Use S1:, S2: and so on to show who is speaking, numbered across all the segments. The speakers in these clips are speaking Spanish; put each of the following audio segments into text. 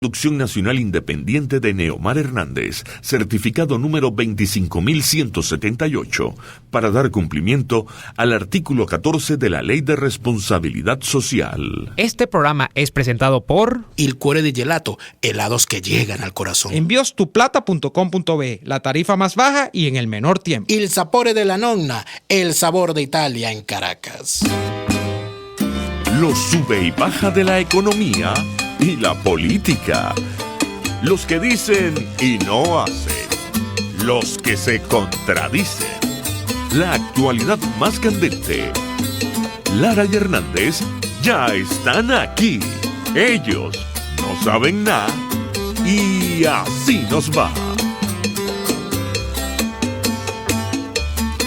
S1: Producción nacional independiente de Neomar Hernández, certificado número 25.178, para dar cumplimiento al artículo 14 de la Ley de Responsabilidad Social.
S2: Este programa es presentado por
S3: Il Cuore di Gelato, helados que llegan al corazón.
S2: enviostuplata.com.be, la tarifa más baja y en el menor tiempo.
S3: Il Sapore della Nonna, el sabor de Italia en Caracas.
S1: Lo sube y baja de la economía y la política. Los que dicen y no hacen. Los que se contradicen. La actualidad más candente. Lara y Hernández ya están aquí. Ellos no saben nada y así nos va.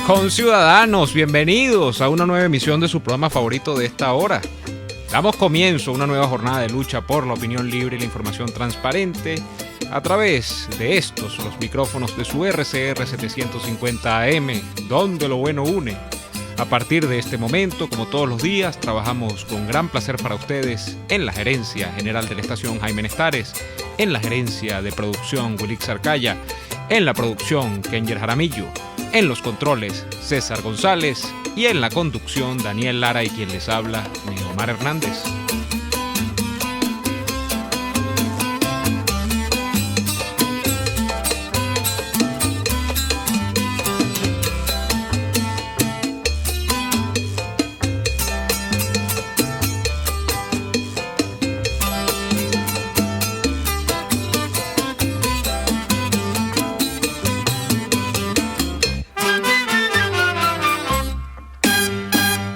S2: Conciudadanos, bienvenidos a una nueva emisión de su programa favorito de esta hora. Damos comienzo a una nueva jornada de lucha por la opinión libre y la información transparente a través de estos, los micrófonos de su RCR 750 AM, donde lo bueno une. A partir de este momento, como todos los días, trabajamos con gran placer para ustedes en la gerencia general de la estación Jaime Nestares, en la gerencia de producción Wilix Arcaya, en la producción Kenger Jaramillo, en los controles César González y en la conducción Daniel Lara y quien les habla Neomar Hernández.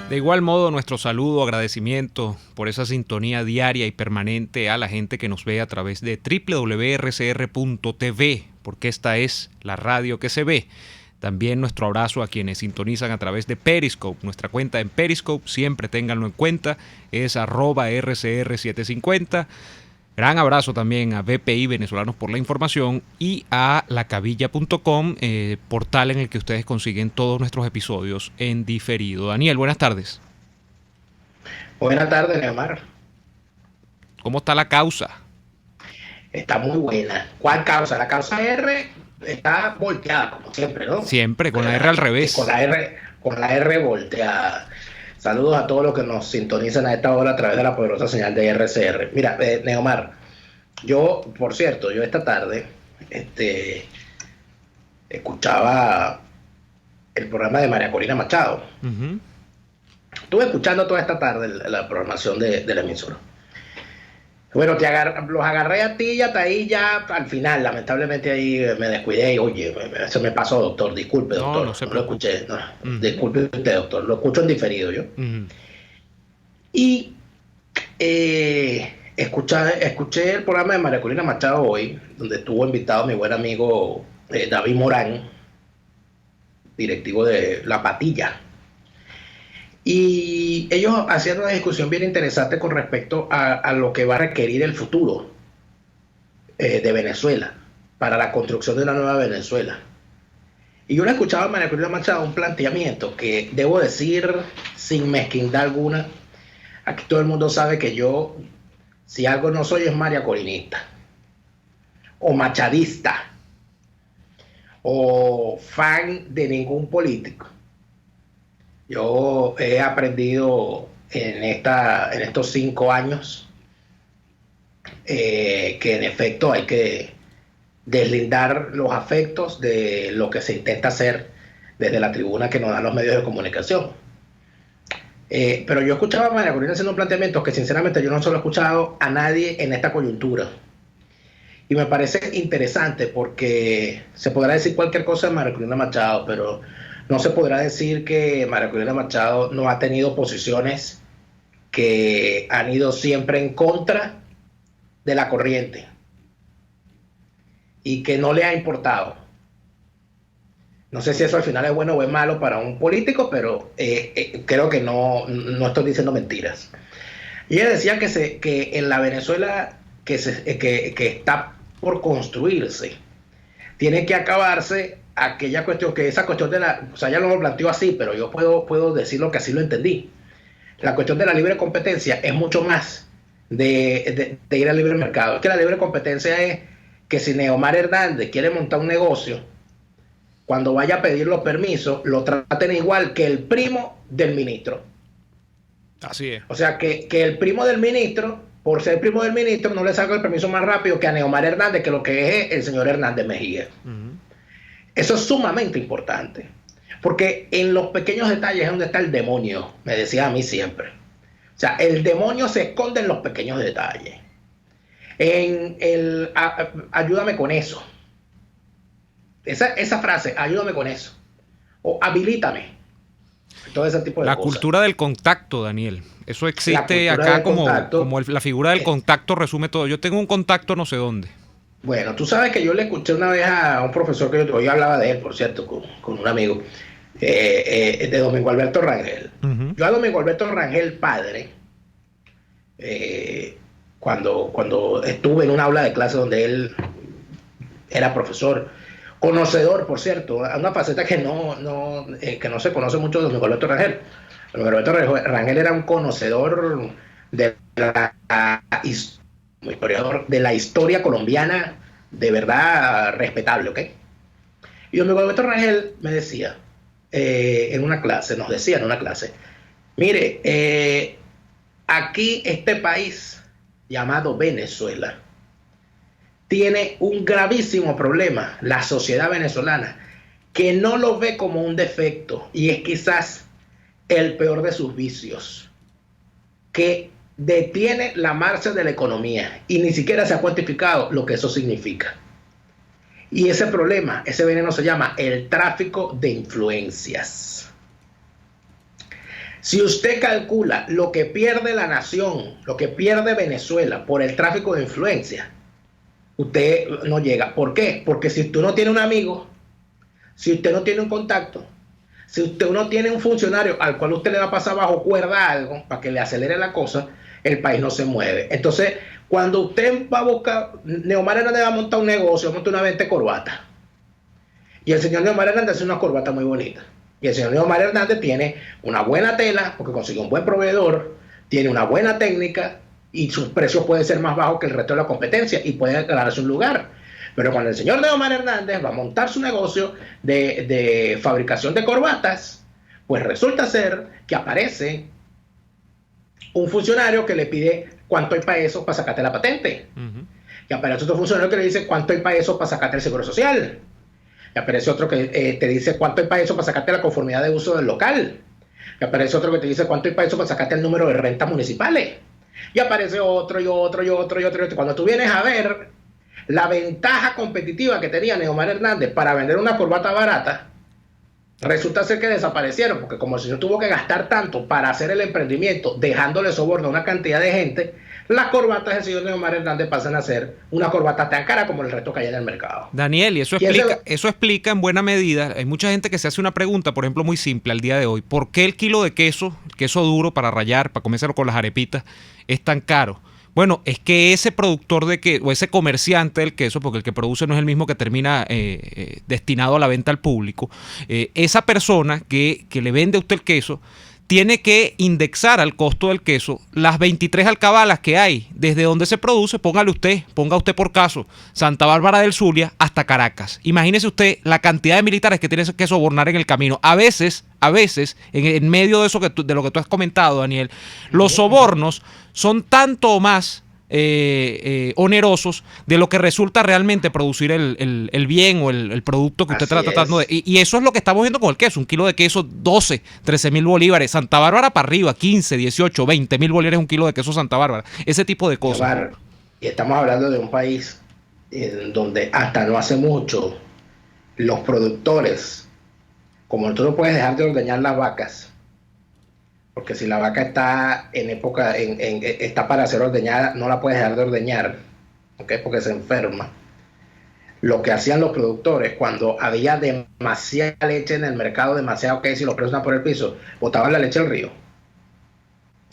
S2: De igual modo, nuestro saludo, agradecimiento por esa sintonía diaria y permanente a la gente que nos ve a través de www.rcr.tv, porque esta es la radio que se ve. También nuestro abrazo a quienes sintonizan a través de Periscope. Nuestra cuenta en Periscope, siempre ténganlo en cuenta, es @rcr750. Gran abrazo también a BPI, Venezolanos por la Información, y a lacavilla.com, portal en el que ustedes consiguen todos nuestros episodios en diferido. Daniel, buenas tardes.
S4: Buenas tardes, Neomar.
S2: ¿Cómo está la causa?
S4: Está muy buena. ¿Cuál causa? La causa R está volteada, como siempre, ¿no?
S2: Siempre, con la R al revés.
S4: Con la R volteada. Saludos a todos los que nos sintonizan a esta hora a través de la poderosa señal de RCR. Mira, Neomar, yo esta tarde escuchaba el programa de María Corina Machado.
S2: Uh-huh.
S4: Estuve escuchando toda esta tarde la programación de la emisora. Bueno, los agarré a ti y hasta ahí ya al final. Lamentablemente ahí me descuidé y oye, eso me pasó, doctor. Disculpe, doctor. No lo escuché. No. Uh-huh. Disculpe usted, doctor. Lo escucho en diferido yo. Uh-huh. Y escuché el programa de María Corina Machado hoy, donde estuvo invitado mi buen amigo David Morán, directivo de La Patilla. Y ellos hacían una discusión bien interesante con respecto a lo que va a requerir el futuro de Venezuela para la construcción de una nueva Venezuela. Y yo le escuchaba a María Corina Machado un planteamiento que debo decir sin mezquindad alguna. Aquí todo el mundo sabe que yo, si algo no soy, es María Corinista o machadista o fan de ningún político. Yo he aprendido en estos 5 años que en efecto hay que deslindar los afectos de lo que se intenta hacer desde la tribuna que nos dan los medios de comunicación. Pero yo escuchaba a María Corina haciendo planteamientos que sinceramente yo no se lo he escuchado a nadie en esta coyuntura. Y me parece interesante porque se podrá decir cualquier cosa de María Corina Machado, pero no se podrá decir que María Corina Machado no ha tenido posiciones que han ido siempre en contra de la corriente y que no le ha importado. No sé si eso al final es bueno o es malo para un político, pero creo que no estoy diciendo mentiras. Y ella decía que en la Venezuela que está por construirse, tiene que acabarse aquella cuestión, que esa cuestión de la, o sea, ella no lo planteó así, pero yo puedo decirlo que así lo entendí. La cuestión de la libre competencia es mucho más de ir al libre mercado. Es que la libre competencia es que si Neomar Hernández quiere montar un negocio, cuando vaya a pedir los permisos, lo traten igual que el primo del ministro.
S2: Así es.
S4: O sea, que el primo del ministro, por ser primo del ministro, no le saca el permiso más rápido que a Neomar Hernández, que lo que es el señor Hernández Mejía. Eso es sumamente importante, porque en los pequeños detalles es donde está el demonio, me decía a mí siempre. O sea, el demonio se esconde en los pequeños detalles. Ayúdame con eso. Esa frase, ayúdame con eso. O habilítame. Todo ese tipo de
S2: la
S4: cosas.
S2: Cultura del contacto, Daniel. Eso existe acá como la figura del contacto resume todo. Yo tengo un contacto no sé dónde.
S4: Bueno, tú sabes que yo le escuché una vez a un profesor que hoy hablaba de él, por cierto, con un amigo, de Domingo Alberto Rangel. Yo a Domingo Alberto Rangel, padre, cuando estuve en un aula de clase donde él era profesor, conocedor, por cierto, una faceta que no se conoce mucho de Domingo Alberto Rangel. Domingo Alberto Rangel era un conocedor de historiador de la historia colombiana, de verdad respetable, ¿ok? Y Domingo Alberto Rangel me decía, nos decía en una clase, mire, aquí este país llamado Venezuela tiene un gravísimo problema, la sociedad venezolana, que no lo ve como un defecto, y es quizás el peor de sus vicios, que detiene la marcha de la economía, y ni siquiera se ha cuantificado lo que eso significa. Y ese problema, ese veneno se llama el tráfico de influencias. Si usted calcula lo que pierde la nación, lo que pierde Venezuela por el tráfico de influencias, usted no llega. ¿Por qué? Porque si usted no tiene un amigo, si usted no tiene un contacto, si usted no tiene un funcionario al cual usted le va a pasar bajo cuerda algo para que le acelere la cosa, el país no se mueve. Entonces, cuando usted va a buscar, Neomar Hernández va a montar un negocio, monta una venta de corbata. Y el señor Neomar Hernández hace una corbata muy bonita. Y el señor Neomar Hernández tiene una buena tela, porque consiguió un buen proveedor, tiene una buena técnica, y sus precios pueden ser más bajos que el resto de la competencia y puede ganarse un lugar. Pero cuando el señor Neomar Hernández va a montar su negocio de fabricación de corbatas, pues resulta ser que aparece un funcionario que le pide cuánto hay para eso para sacarte la patente. Y aparece otro funcionario que le dice cuánto hay para eso para sacarte el seguro social. Y aparece otro que te dice cuánto hay para eso para sacarte la conformidad de uso del local. Y aparece otro que te dice cuánto hay para eso para sacarte el número de rentas municipales. Y aparece otro y otro y otro y otro y otro. Cuando tú vienes a ver la ventaja competitiva que tenía Neomar Hernández para vender una corbata barata, resulta ser que desaparecieron, porque como el señor tuvo que gastar tanto para hacer el emprendimiento, dejándole soborno a una cantidad de gente, las corbatas del señor Neomar Hernández pasan a ser una corbata tan cara como el resto que hay en el mercado.
S2: Daniel, y eso explica en buena medida, hay mucha gente que se hace una pregunta, por ejemplo, muy simple al día de hoy: ¿por qué el kilo de queso duro para rallar, para comérselo con las arepitas, es tan caro? Bueno, es que ese productor de queso, o ese comerciante del queso, porque el que produce no es el mismo que termina destinado a la venta al público, esa persona que le vende a usted el queso tiene que indexar al costo del queso las 23 alcabalas que hay, desde donde se produce, ponga usted por caso, Santa Bárbara del Zulia hasta Caracas. Imagínese usted la cantidad de militares que tiene que sobornar en el camino. A veces, en medio de eso de lo que tú has comentado, Daniel, los sobornos son tanto o más onerosos de lo que resulta realmente producir el bien o el producto que usted está tratando de. Y eso es lo que estamos viendo con el queso. Un kilo de queso, 12, 13 mil bolívares. Santa Bárbara para arriba, 15, 18, 20 mil bolívares un kilo de queso Santa Bárbara. Ese tipo de cosas.
S4: Y estamos hablando de un país donde hasta no hace mucho los productores, como tú no puedes dejar de ordeñar las vacas, porque si la vaca está está para ser ordeñada, no la puedes dejar de ordeñar, ¿okay? Porque se enferma. Lo que hacían los productores cuando había demasiada leche en el mercado, demasiado queso y los precios estaban por el piso, botaban la leche al río.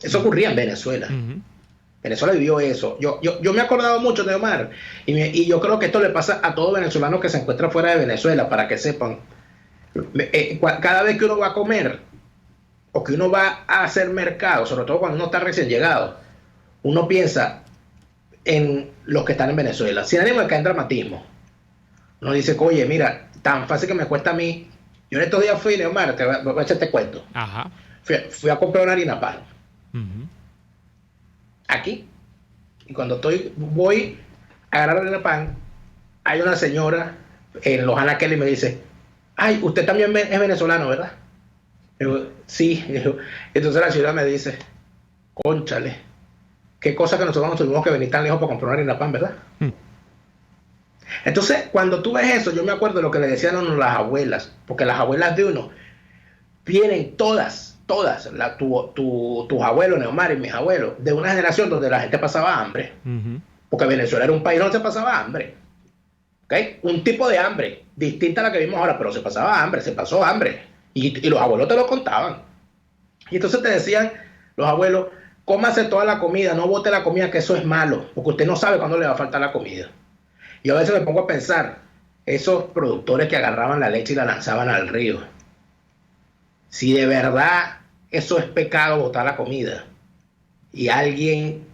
S4: Eso ocurría en Venezuela. Venezuela vivió eso. Yo me he acordado mucho de Omar, y yo creo que esto le pasa a todo venezolano que se encuentra fuera de Venezuela, para que sepan. Cada vez que uno va a comer o que uno va a hacer mercado, sobre todo cuando uno está recién llegado, uno piensa en los que están en Venezuela, sin ánimo de caer en dramatismo. Uno dice, oye, mira, tan fácil que me cuesta a mí. Yo en estos días fui, Neomar, voy a echarte cuento.
S2: Ajá.
S4: Fui a comprar una harina pan.
S2: Uh-huh.
S4: Aquí. Y cuando voy a agarrar la harina pan, hay una señora en los anaqueles y me dice, ay, usted también es venezolano, ¿verdad? Digo, sí. Entonces la señora me dice, cónchale, qué cosa que nosotros nos tuvimos que venir tan lejos para comprar una harina pan, ¿verdad? Entonces, cuando tú ves eso, yo me acuerdo de lo que le decían a uno las abuelas, porque las abuelas de uno vienen todas, tus abuelos, Neomar, y mis abuelos, de una generación donde la gente pasaba hambre, porque Venezuela era un país donde se pasaba hambre. ¿Okay? Un tipo de hambre distinta a la que vimos ahora, pero se pasaba hambre, se pasó hambre. Y los abuelos te lo contaban. Y entonces te decían los abuelos, cómase toda la comida, no bote la comida, que eso es malo, porque usted no sabe cuándo le va a faltar la comida. Y a veces me pongo a pensar, esos productores que agarraban la leche y la lanzaban al río, si de verdad eso es pecado, botar la comida, y alguien,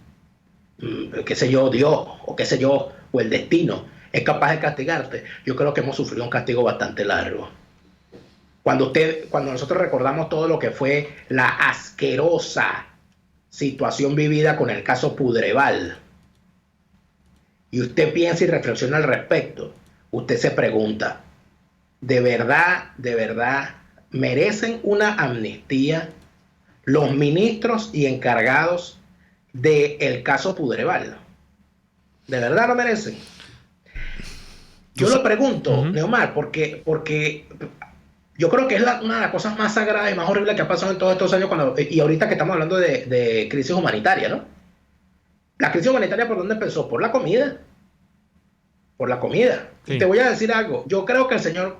S4: qué sé yo, Dios, o qué sé yo, o el destino, es capaz de castigarte, yo creo que hemos sufrido un castigo bastante largo. Cuando nosotros recordamos todo lo que fue la asquerosa situación vivida con el caso Pudreval, y usted piensa y reflexiona al respecto, usted se pregunta, ¿de verdad merecen una amnistía los ministros y encargados del caso Pudreval? ¿De verdad lo merecen? Yo lo pregunto, Neomar, porque yo creo que es una de las cosas más sagradas y más horribles que ha pasado en todos estos años, y ahorita que estamos hablando de crisis humanitaria, ¿no? La crisis humanitaria, ¿por dónde empezó? Por la comida. Por la comida. Sí. Y te voy a decir algo. Yo creo que el señor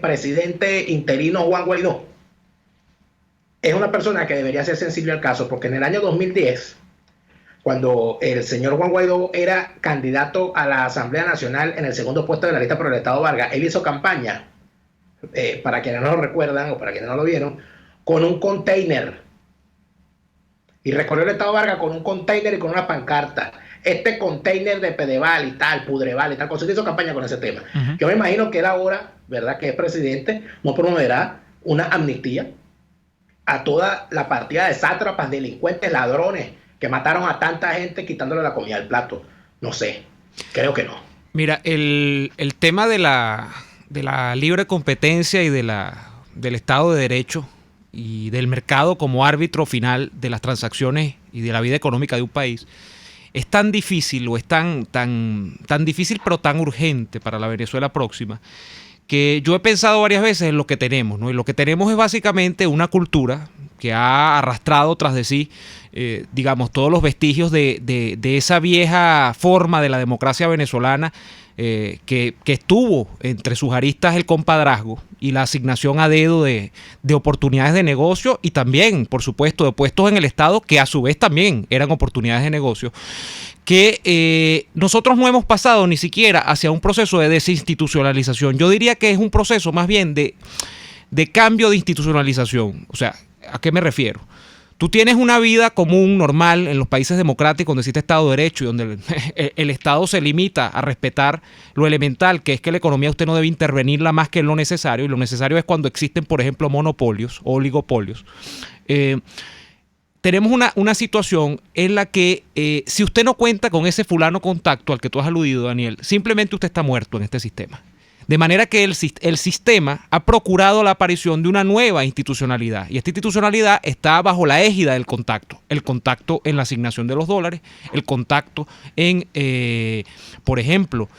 S4: presidente interino Juan Guaidó es una persona que debería ser sensible al caso, porque en el año 2010, cuando el señor Juan Guaidó era candidato a la Asamblea Nacional en el segundo puesto de la lista por el Estado Vargas, él hizo campaña, para quienes no lo recuerdan o para quienes no lo vieron, con un container. Y recorrió el Estado Vargas con un container y con una pancarta. Este container de Pedeval y tal, Pudreval y tal, cosa, hizo campaña con ese tema. Yo me imagino que él ahora, ¿verdad?, que es presidente, no promoverá una amnistía a toda la partida de sátrapas, delincuentes, ladrones, que mataron a tanta gente quitándole la comida del plato. No sé, creo que no.
S2: Mira, el tema de la libre competencia y del Estado de Derecho y del mercado como árbitro final de las transacciones y de la vida económica de un país es tan difícil, o es tan difícil pero tan urgente para la Venezuela próxima, que yo he pensado varias veces en lo que tenemos, ¿no? Y lo que tenemos es básicamente una cultura que ha arrastrado tras de sí, digamos, todos los vestigios de esa vieja forma de la democracia venezolana, que estuvo entre sus aristas el compadrazgo y la asignación a dedo de oportunidades de negocio, y también, por supuesto, de puestos en el Estado que a su vez también eran oportunidades de negocio, que nosotros no hemos pasado ni siquiera hacia un proceso de desinstitucionalización. Yo diría que es un proceso más bien de cambio de institucionalización. O sea, ¿a qué me refiero? Tú tienes una vida común, normal, en los países democráticos donde existe Estado de Derecho y donde el Estado se limita a respetar lo elemental, que es que la economía usted no debe intervenirla más que en lo necesario, y lo necesario es cuando existen, por ejemplo, monopolios o oligopolios. Tenemos una situación en la que si usted no cuenta con ese fulano contacto al que tú has aludido, Daniel, simplemente usted está muerto en este sistema. De manera que el sistema ha procurado la aparición de una nueva institucionalidad, y esta institucionalidad está bajo la égida del contacto. El contacto en la asignación de los dólares, el contacto en, por ejemplo,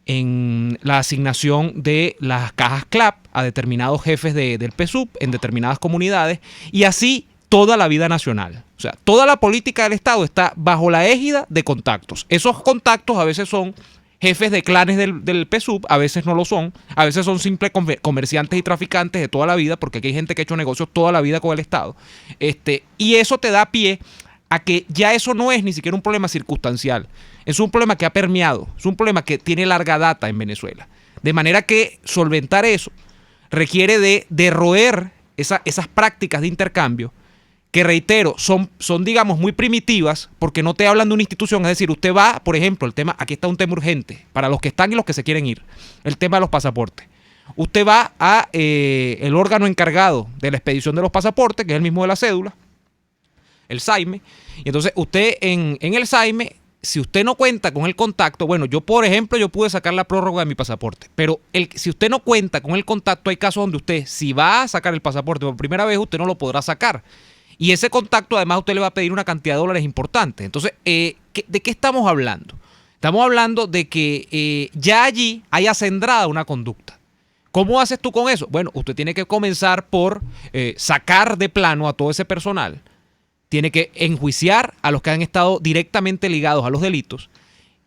S2: en la asignación de las cajas CLAP a determinados jefes del PSUV en determinadas comunidades, y así toda la vida nacional. O sea, toda la política del Estado está bajo la égida de contactos. Esos contactos a veces son jefes de clanes del PSUV, a veces no lo son, a veces son simples comerciantes y traficantes de toda la vida, porque aquí hay gente que ha hecho negocios toda la vida con el Estado. Y eso te da pie a que ya eso no es ni siquiera un problema circunstancial, es un problema que ha permeado, es un problema que tiene larga data en Venezuela. De manera que solventar eso requiere de derroer esas prácticas de intercambio que reitero, son digamos muy primitivas porque no te hablan de una institución. Es decir, usted va, por ejemplo, aquí está un tema urgente para los que están y los que se quieren ir, el tema de los pasaportes. Usted va a el órgano encargado de la expedición de los pasaportes, que es el mismo de la cédula, el SAIME, y entonces usted en el SAIME, si usted no cuenta con el contacto, bueno, yo por ejemplo, yo pude sacar la prórroga de mi pasaporte, pero si usted no cuenta con el contacto, hay casos donde usted, si va a sacar el pasaporte por primera vez, usted no lo podrá sacar. Y ese contacto, además, usted le va a pedir una cantidad de dólares importante. Entonces, ¿de qué estamos hablando? Estamos hablando de que ya allí hay acendrada una conducta. ¿Cómo haces tú con eso? Bueno, usted tiene que comenzar por sacar de plano a todo ese personal. Tiene que enjuiciar a los que han estado directamente ligados a los delitos.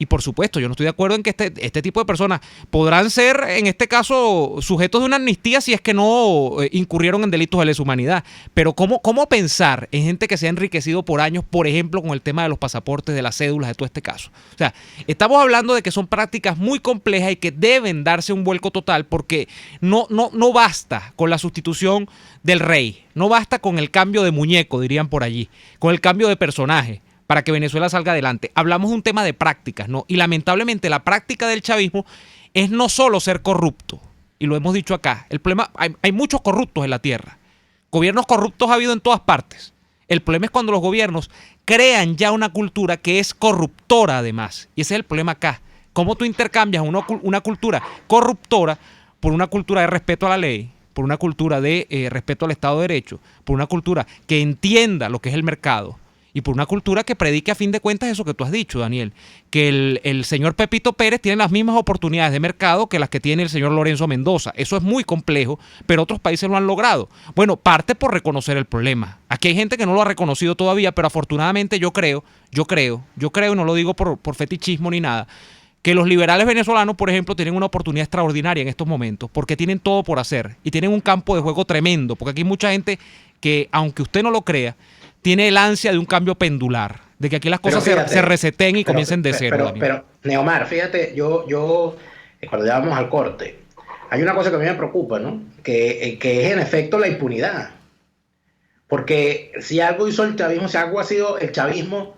S2: Y por supuesto, yo no estoy de acuerdo en que este tipo de personas podrán ser, en este caso, sujetos de una amnistía si es que no incurrieron en delitos de lesa humanidad. Pero ¿cómo pensar en gente que se ha enriquecido por años, por ejemplo, con el tema de los pasaportes, de las cédulas, de todo este caso? O sea, estamos hablando de que son prácticas muy complejas y que deben darse un vuelco total porque no basta con la sustitución del rey, no basta con el cambio de muñeco, dirían por allí, con el cambio de personaje, para que Venezuela salga adelante. Hablamos de un tema de prácticas, ¿no? Y lamentablemente la práctica del chavismo es no solo ser corrupto, y lo hemos dicho acá. El problema, hay muchos corruptos en la tierra. Gobiernos corruptos ha habido en todas partes. El problema es cuando los gobiernos crean ya una cultura que es corruptora además. Y ese es el problema acá. ¿Cómo tú intercambias una cultura corruptora por una cultura de respeto a la ley, por una cultura de respeto al Estado de Derecho, por una cultura que entienda lo que es el mercado? Y por una cultura que predique a fin de cuentas eso que tú has dicho, Daniel, que el señor Pepito Pérez tiene las mismas oportunidades de mercado que las que tiene el señor Lorenzo Mendoza. Eso es muy complejo, pero otros países lo han logrado. Bueno, parte por reconocer el problema. Aquí hay gente que no lo ha reconocido todavía, pero afortunadamente yo creo, y no lo digo por fetichismo ni nada, que los liberales venezolanos, por ejemplo, tienen una oportunidad extraordinaria en estos momentos, porque tienen todo por hacer y tienen un campo de juego tremendo, porque aquí hay mucha gente que, aunque usted no lo crea, tiene el ansia de un cambio pendular, de que aquí las cosas se reseten y comiencen de cero.
S4: Pero, Neomar, fíjate, yo cuando ya vamos al corte, hay una cosa que a mí me preocupa, ¿no? Que es en efecto la impunidad. Porque si algo hizo el chavismo, si algo ha sido el chavismo,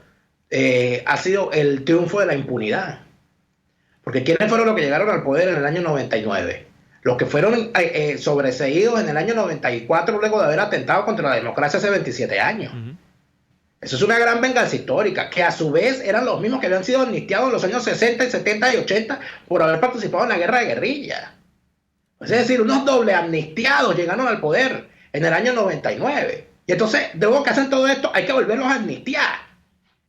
S4: ha sido el triunfo de la impunidad. Porque ¿quiénes fueron los que llegaron al poder en el año 99? Los que fueron sobreseídos en el año 94 luego de haber atentado contra la democracia hace 27 años. Uh-huh. Eso es una gran venganza histórica, que a su vez eran los mismos que habían sido amnistiados en los años 60, 70 y 80 por haber participado en la guerra de guerrilla. Es decir, unos doble amnistiados llegaron al poder en el año 99. Y entonces, luego que hacen todo esto, hay que volverlos a amnistiar.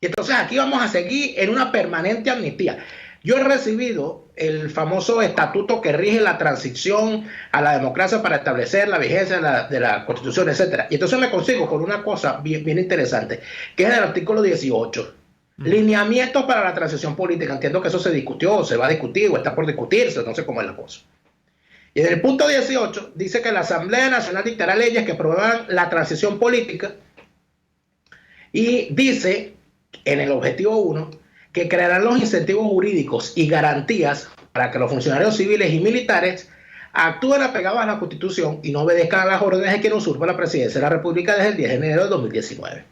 S4: Y entonces aquí vamos a seguir en una permanente amnistía. Yo he recibido el famoso estatuto que rige la transición a la democracia para establecer la vigencia de la Constitución, etc. Y entonces me consigo con una cosa bien interesante, que es el artículo 18. Lineamientos para la transición política. Entiendo que eso se discutió, se va a discutir o está por discutirse, no sé cómo es la cosa. Y en el punto 18 dice que la Asamblea Nacional dictará leyes que promuevan la transición política y dice, en el objetivo 1, que crearán los incentivos jurídicos y garantías para que los funcionarios civiles y militares actúen apegados a la Constitución y no obedezcan a las órdenes de quien usurpa la presidencia de la República desde el 10 de enero de 2019.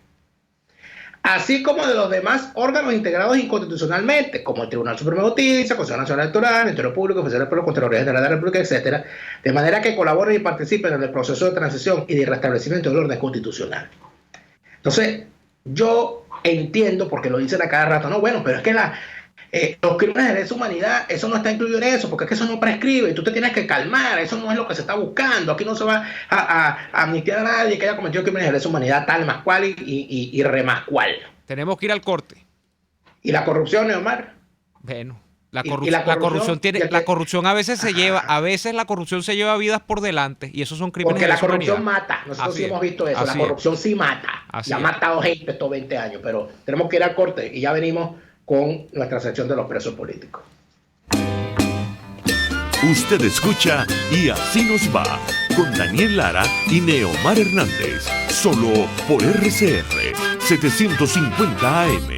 S4: Así como de los demás órganos integrados inconstitucionalmente, como el Tribunal Supremo de Justicia, Consejo Nacional Electoral, Ministerio Público, Oficial del Pueblo, Contraloría General de la República, etc., de manera que colaboren y participen en el proceso de transición y de restablecimiento del orden constitucional. Entonces, yo entiendo, porque lo dicen a cada rato, no, bueno, pero es que los crímenes de lesa humanidad, eso no está incluido en eso, porque es que eso no prescribe y tú te tienes que calmar, eso no es lo que se está buscando, aquí no se va a amnistiar a nadie que haya cometido crímenes de lesa humanidad tal más cual y re más cual.
S2: Tenemos que ir al corte.
S4: ¿Y la corrupción, Neomar?
S2: Bueno, la corrupción a veces la corrupción se lleva vidas por delante y esos son crímenes
S4: porque
S2: de
S4: la corrupción
S2: humanidad.
S4: mata, nosotros sí hemos visto eso, la corrupción sí mata, y ha matado gente estos 20 años, pero tenemos que ir al corte y ya venimos con nuestra sección de los presos políticos.
S1: Usted escucha Y Así Nos Va, con Daniel Lara y Neomar Hernández, solo por RCR 750 AM.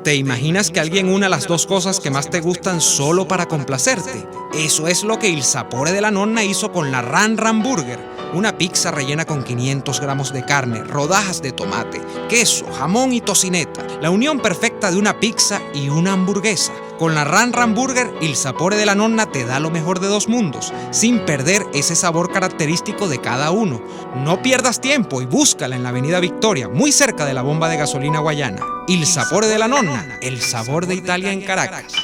S5: ¿Te imaginas que alguien una las dos cosas que más te gustan solo para complacerte? Eso es lo que Il Sapore della Nonna hizo con la Ran Ran Burger, una pizza rellena con 500 gramos de carne, rodajas de tomate, queso, jamón y tocineta, la unión perfecta de una pizza y una hamburguesa. Con la Ran Ran Burger, Il Sapore della Nonna te da lo mejor de dos mundos, sin perder ese sabor característico de cada uno. No pierdas tiempo y búscala en la Avenida Victoria, muy cerca de la bomba de gasolina Guayana. Il Sapore della Nonna, el sabor de Italia en Caracas.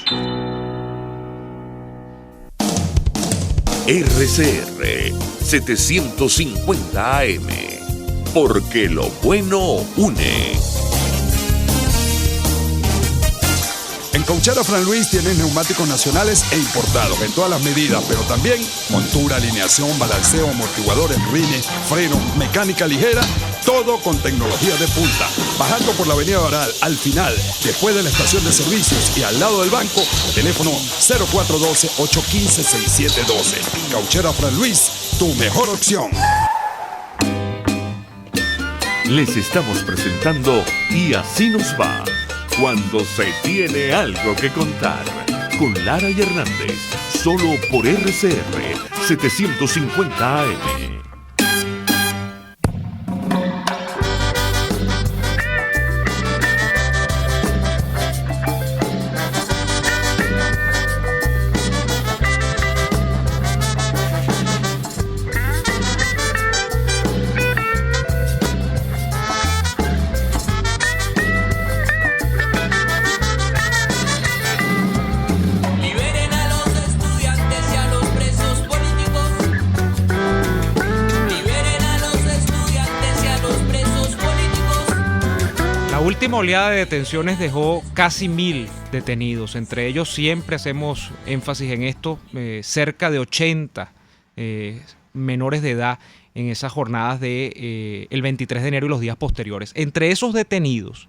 S1: RCR 750 AM, porque lo bueno une.
S6: En Cauchera Fran Luis tienen neumáticos nacionales e importados en todas las medidas, pero también montura, alineación, balanceo, amortiguadores, rines, frenos, mecánica ligera, todo con tecnología de punta. Bajando por la avenida Baral, al final, después de la estación de servicios y al lado del banco, teléfono 0412-815-6712. Cauchera Fran Luis, tu mejor opción.
S1: Les estamos presentando Y así nos va, cuando se tiene algo que contar, con Lara y Hernández, solo por RCR 750 AM.
S2: La última oleada de detenciones dejó casi 1000 detenidos. Entre ellos siempre hacemos énfasis en esto, cerca de 80 menores de edad en esas jornadas de el 23 de enero y los días posteriores. Entre esos detenidos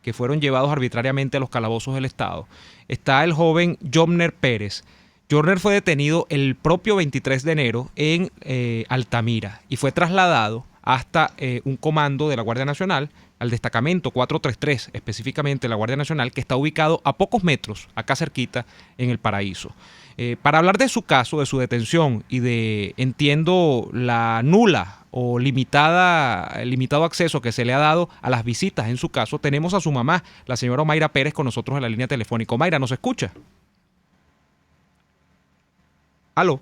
S2: que fueron llevados arbitrariamente a los calabozos del Estado está el joven Jobner Pérez. Jobner fue detenido el propio 23 de enero en Altamira y fue trasladado hasta un comando de la Guardia Nacional, al destacamento 433, específicamente la Guardia Nacional, que está ubicado a pocos metros, acá cerquita, en El Paraíso. Para hablar de su caso, de su detención y de, entiendo, la nula o limitado acceso que se le ha dado a las visitas en su caso, tenemos a su mamá, la señora Omayra Pérez, con nosotros en la línea telefónica. Omayra, ¿nos escucha? ¿Aló?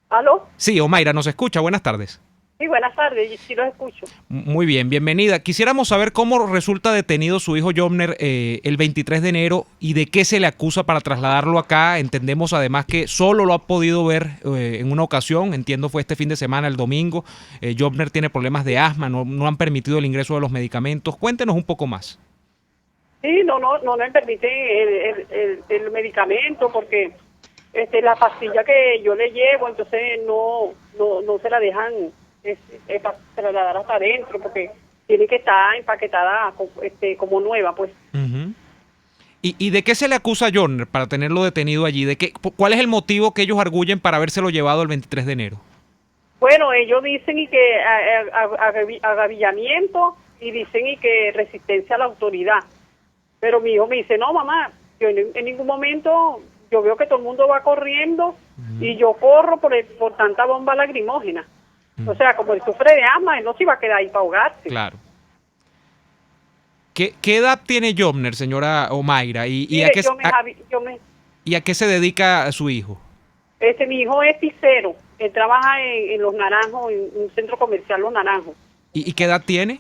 S7: ¿Aló?
S2: Sí, Omayra, ¿nos escucha? Buenas tardes.
S7: Sí, buenas tardes, sí los escucho.
S2: Muy bien, bienvenida. Quisiéramos saber cómo resulta detenido su hijo Jobner el 23 de enero y de qué se le acusa para trasladarlo acá. Entendemos además que solo lo ha podido ver en una ocasión, entiendo fue este fin de semana, el domingo. Jobner tiene problemas de asma, no han permitido el ingreso de los medicamentos. Cuéntenos un poco más.
S7: Sí, no me permiten el medicamento porque la pastilla que yo le llevo, entonces no se la dejan trasladar hasta adentro porque tiene que estar empaquetada como nueva, pues.
S2: Uh-huh. ¿Y de qué se le acusa a Jobner para tenerlo detenido allí? ¿Cuál es el motivo que ellos arguyen para habérselo llevado el 23 de enero?
S7: Bueno, ellos dicen y que agavillamiento y dicen y que resistencia a la autoridad. Pero mi hijo me dice, no, mamá, yo en ningún momento, yo veo que todo el mundo va corriendo y yo corro por tanta bomba lacrimógena. O sea, como él sufre de asma, él no se iba a quedar ahí para ahogarse.
S2: Claro. ¿Qué edad tiene Jobner, señora Omayra? ¿Y a qué se dedica su hijo?
S7: Mi hijo es pizzero. Él trabaja en Los Naranjos, en un centro comercial Los Naranjos.
S2: ¿Y qué edad tiene?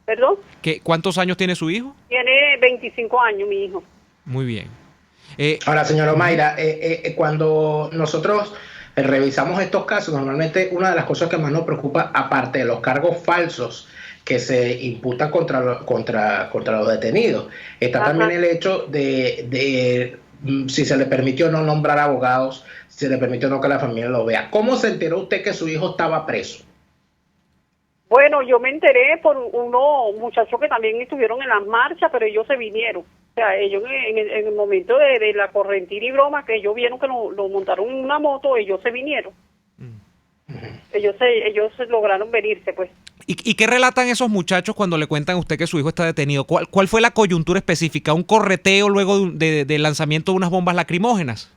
S7: ¿Perdón?
S2: ¿Cuántos años tiene su hijo?
S7: Tiene 25 años, mi hijo.
S2: Muy bien.
S4: Ahora, señora Omayra, cuando nosotros revisamos estos casos, normalmente una de las cosas que más nos preocupa, aparte de los cargos falsos que se imputan contra los detenidos, está también el hecho de si se le permitió no nombrar abogados, si se le permitió no que la familia lo vea. ¿Cómo se enteró usted que su hijo estaba preso?
S7: Bueno, yo me enteré por unos muchachos que también estuvieron en las marchas, pero ellos se vinieron. O sea, ellos en el momento de la correntina y broma, que ellos vieron que lo montaron en una moto, ellos se vinieron. ellos lograron venirse, pues.
S5: ¿Y qué relatan esos muchachos cuando le cuentan a usted que su hijo está detenido? ¿Cuál fue la coyuntura específica? ¿Un correteo luego del lanzamiento de unas bombas lacrimógenas?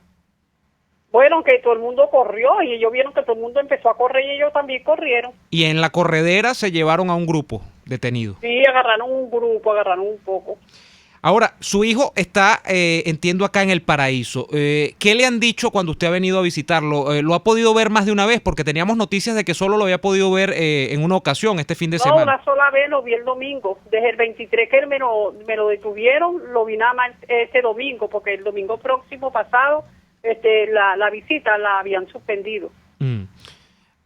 S7: Bueno, que todo el mundo corrió y ellos vieron que todo el mundo empezó a correr y ellos también corrieron.
S5: Y en la corredera se llevaron a un grupo detenido.
S7: Sí, agarraron un grupo, agarraron un poco.
S5: Ahora, su hijo está, entiendo, acá en El Paraíso. ¿Qué le han dicho cuando usted ha venido a visitarlo? ¿Lo ha podido ver más de una vez? Porque teníamos noticias de que solo lo había podido ver en una ocasión, este fin de semana.
S7: No, una sola vez lo vi el domingo. Desde el 23 que me lo detuvieron, lo vi nada más ese domingo, porque el domingo próximo pasado la visita la habían suspendido.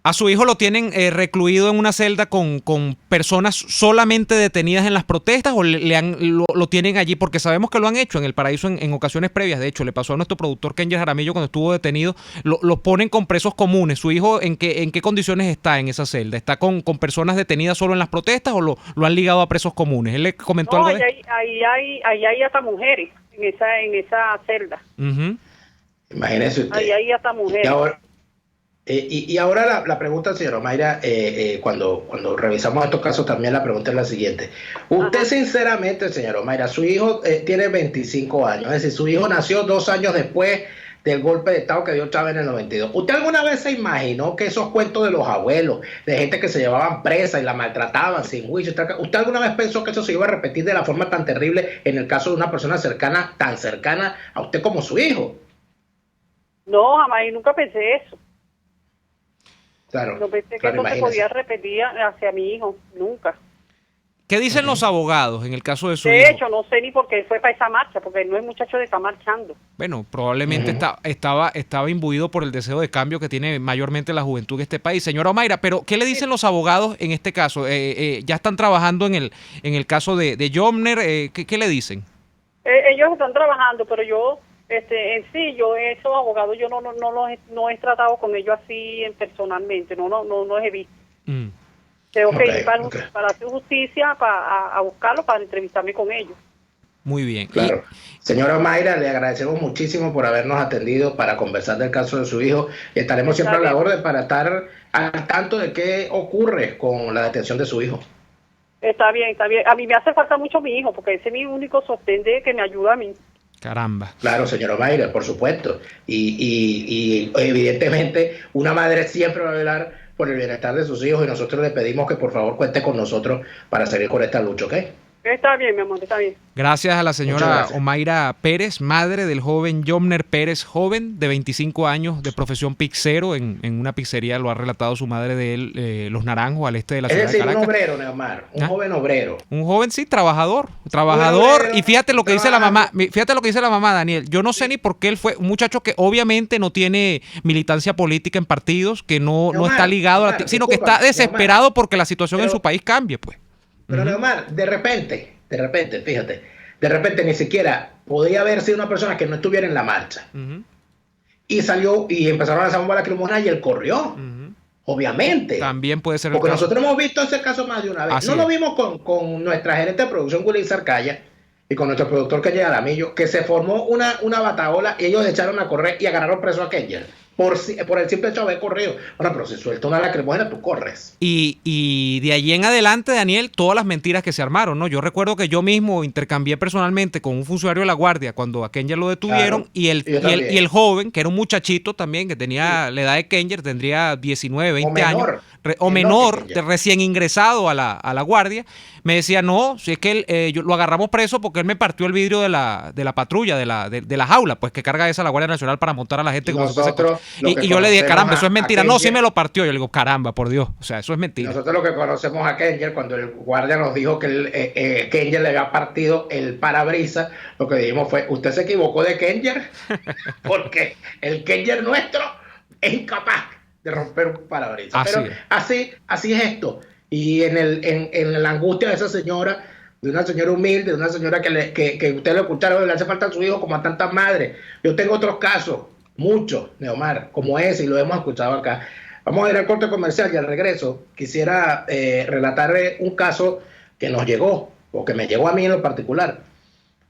S5: ¿A su hijo lo tienen recluido en una celda con personas solamente detenidas en las protestas o lo tienen allí? Porque sabemos que lo han hecho en El Paraíso en ocasiones previas. De hecho, le pasó a nuestro productor Kenyer Jaramillo cuando estuvo detenido. Lo ponen con presos comunes. ¿Su hijo en qué condiciones está en esa celda? ¿Está con personas detenidas solo en las protestas o lo han ligado a presos comunes? ¿Él le comentó algo de eso?
S7: Ahí hay hasta mujeres en esa celda.
S4: Imagínese usted.
S7: Ahí hay hasta mujeres.
S4: Y ahora la pregunta, señora Mayra, cuando revisamos estos casos también la pregunta es la siguiente. Usted sinceramente, señora Mayra, su hijo tiene 25 años, es decir, su hijo nació 2 años después del golpe de Estado que dio Chávez en el 92. ¿Usted alguna vez se imaginó que esos cuentos de los abuelos, de gente que se llevaban presa y la maltrataban sin juicio, usted alguna vez pensó que eso se iba a repetir de la forma tan terrible en el caso de una persona tan cercana a usted como su hijo?
S7: No, jamás y nunca pensé eso.
S4: Claro,
S7: no pensé que eso se podía repetir hacia mi hijo, nunca.
S5: ¿Qué dicen los abogados en el caso de su hijo?
S7: De hecho, no sé ni por qué fue para esa marcha, porque no es muchacho de estar marchando.
S5: Bueno, probablemente estaba imbuido por el deseo de cambio que tiene mayormente la juventud de este país. Señora Omaira, pero ¿qué le dicen los abogados en este caso? ¿Ya están trabajando en el caso de Jomner? ¿Qué le dicen?
S7: Ellos están trabajando, pero yo... en sí, yo esos abogados yo no he tratado con ellos así personalmente, no los he visto. Tengo que ir para hacer justicia, a buscarlo, para entrevistarme con ellos.
S5: Muy bien.
S4: Claro. Señora Mayra, le agradecemos muchísimo por habernos atendido para conversar del caso de su hijo y estaremos siempre a la orden para estar al tanto de qué ocurre con la detención de su hijo.
S7: Está bien, está bien. A mí me hace falta mucho mi hijo, porque ese es mi único sostén que me ayuda a mí.
S5: Caramba.
S4: Claro, señora Mayra, por supuesto. Y evidentemente una madre siempre va a velar por el bienestar de sus hijos y nosotros le pedimos que por favor cuente con nosotros para seguir con esta lucha, ¿ok?
S7: Está bien, mi amor, está bien.
S5: Gracias a la señora Omaira Pérez, madre del joven Jomner Pérez, joven de 25 años, de profesión pizzero en una pizzería, lo ha relatado su madre de él, Los Naranjos, al este de la ciudad de Caracas.
S4: Un obrero, Neomar, joven obrero.
S5: Un joven, sí, trabajador, y fíjate lo que dice la mamá, Daniel, yo no sé ni por qué él fue un muchacho que obviamente no tiene militancia política en partidos, que no está ligado, sino que está desesperado porque la situación en su país cambie, pues.
S4: Pero Neomar, de repente, fíjate, ni siquiera podía haber sido una persona que no estuviera en la marcha. Y salió y empezaron a lanzar bomba lacrimógena y él corrió. Obviamente.
S5: También puede ser.
S4: Porque nosotros hemos visto ese caso más de una vez.
S5: Así
S4: lo vimos con nuestra gerente de producción, Willy Sarcaya, y con nuestro productor Kenyer Jaramillo, que se formó una bataola y ellos echaron a correr y agarraron preso a Kenyer. Por el simple hecho de haber corrido. Bueno, pero si suelta una lacrimógena, tú corres.
S5: Y de allí en adelante, Daniel, todas las mentiras que se armaron, ¿no? Yo recuerdo que yo mismo intercambié personalmente con un funcionario de la Guardia cuando a Kenyer lo detuvieron, claro, y el joven, que era un muchachito también, que tenía la edad de Kenyer, tendría 19, 20 años, o menor, recién ingresado a la Guardia, me decía, no, si es que lo agarramos preso porque él me partió el vidrio de la patrulla, de la jaula, pues que carga esa la Guardia Nacional para montar a la gente como nosotros. Y yo le dije, caramba, eso es mentira. No, sí me lo partió. Yo le digo, caramba, por Dios. O sea, eso es mentira.
S4: Nosotros lo que conocemos a Kenyer, cuando el guardia nos dijo que Kenyer le había partido el parabrisas, lo que dijimos fue, usted se equivocó de Kenyer, porque el Kenyer nuestro es incapaz de romper un parabrisas. Pero así es esto. Y en la angustia de esa señora, de una señora humilde, de una señora que usted lo escucharon, le hace falta a su hijo como a tantas madres. Yo tengo otros casos, muchos, Neomar, como ese, y lo hemos escuchado acá. Vamos a ir al corte comercial y al regreso quisiera relatar un caso que nos llegó, o que me llegó a mí en lo particular,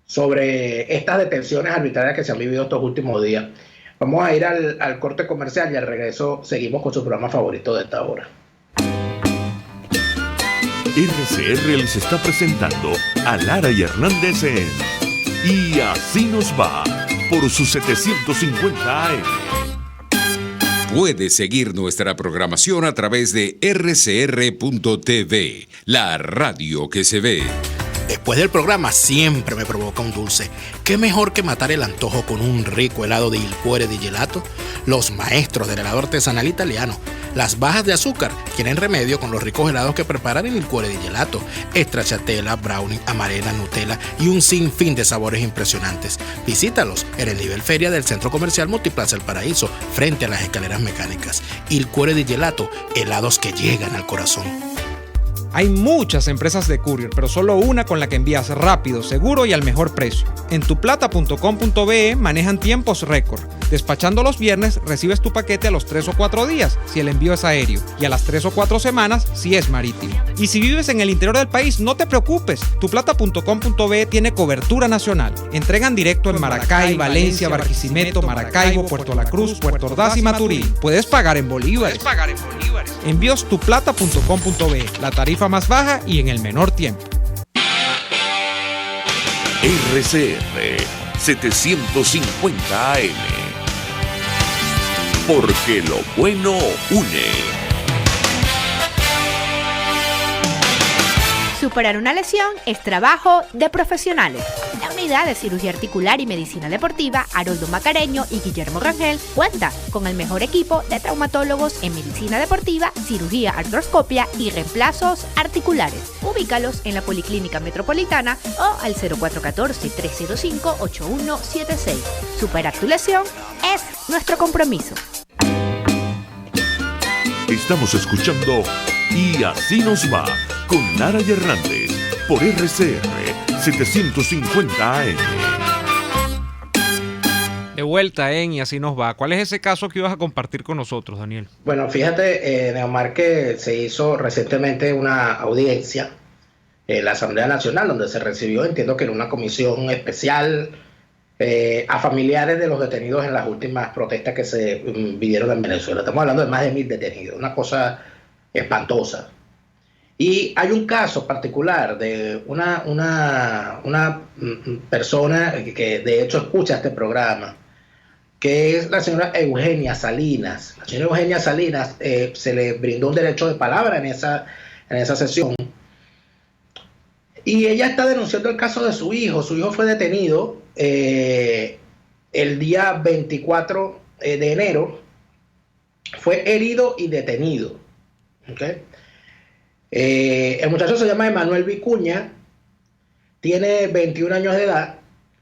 S4: sobre estas detenciones arbitrarias que se han vivido estos últimos días. Vamos a ir al corte comercial y al regreso seguimos con su programa favorito de esta hora.
S1: RCR les está presentando a Lara y Hernández en Y Así Nos Va por su 750 AM.
S8: Puede seguir nuestra programación a través de rcr.tv, la radio que se ve.
S3: Después del programa siempre me provoca un dulce. ¿Qué mejor que matar el antojo con un rico helado de Il Cuore di Gelato? Los maestros del helado artesanal italiano. Las bajas de azúcar tienen remedio con los ricos helados que preparan en Il Cuore di Gelato. Stracciatella, brownie, amarena, Nutella y un sinfín de sabores impresionantes. Visítalos en el nivel feria del Centro Comercial Multiplaza El Paraíso, frente a las escaleras mecánicas. Il Cuore di Gelato, helados que llegan al corazón.
S5: Hay muchas empresas de courier, pero solo una con la que envías rápido, seguro y al mejor precio. En tuplata.com.be manejan tiempos récord. Despachando los viernes, recibes tu paquete a los 3 o 4 días si el envío es aéreo y a las 3 o 4 semanas si es marítimo. Y si vives en el interior del país, no te preocupes. Tuplata.com.be tiene cobertura nacional. Entregan directo en Maracay, Valencia, Barquisimeto, Maracaibo, Puerto La Cruz, Puerto Ordaz y Maturín. Puedes pagar en bolívares. Envíos tuplata.com.be, la tarifa más baja y en el menor tiempo.
S1: RCR 750 AM. Porque lo bueno une.
S9: Superar una lesión es trabajo de profesionales. La unidad de cirugía articular y medicina deportiva Haroldo Macareño y Guillermo Rangel cuenta con el mejor equipo de traumatólogos en medicina deportiva, cirugía artroscopia y reemplazos articulares. Ubícalos en la Policlínica Metropolitana o al 0414-305-8176. Superar tu lesión es nuestro compromiso.
S1: Estamos escuchando Y Así Nos Va con Lara y Hernández por RCR 750 AM.
S2: De vuelta en Y Así Nos Va. ¿Cuál es ese caso que ibas a compartir con nosotros, Daniel?
S4: Bueno, fíjate, Neomar, que se hizo recientemente una audiencia en la Asamblea Nacional donde se recibió, entiendo que en una comisión especial, a familiares de los detenidos en las últimas protestas que se vivieron en Venezuela. Estamos hablando de más de 1.000 detenidos, una cosa espantosa. Y hay un caso particular de una persona que de hecho escucha este programa, que es la señora Eugenia Salinas. La señora Eugenia Salinas se le brindó un derecho de palabra en esa sesión. Y ella está denunciando el caso de su hijo. Su hijo fue detenido el día 24 de enero. Fue herido y detenido. ¿Okay? El muchacho se llama Emanuel Vicuña, tiene 21 años de edad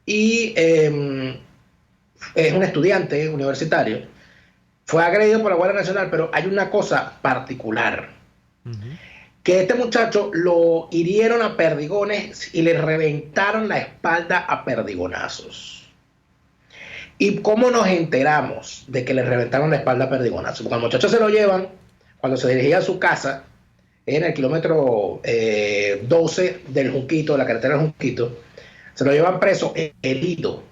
S4: y es un estudiante universitario. Fue agredido por la Guardia Nacional, pero hay una cosa particular. Que este muchacho lo hirieron a perdigones y le reventaron la espalda a perdigonazos. ¿Y cómo nos enteramos de que le reventaron la espalda a perdigonazos? Porque al muchacho se lo llevan cuando se dirigía a su casa en el kilómetro 12 del Junquito, de la carretera del Junquito. Se lo llevan preso, herido.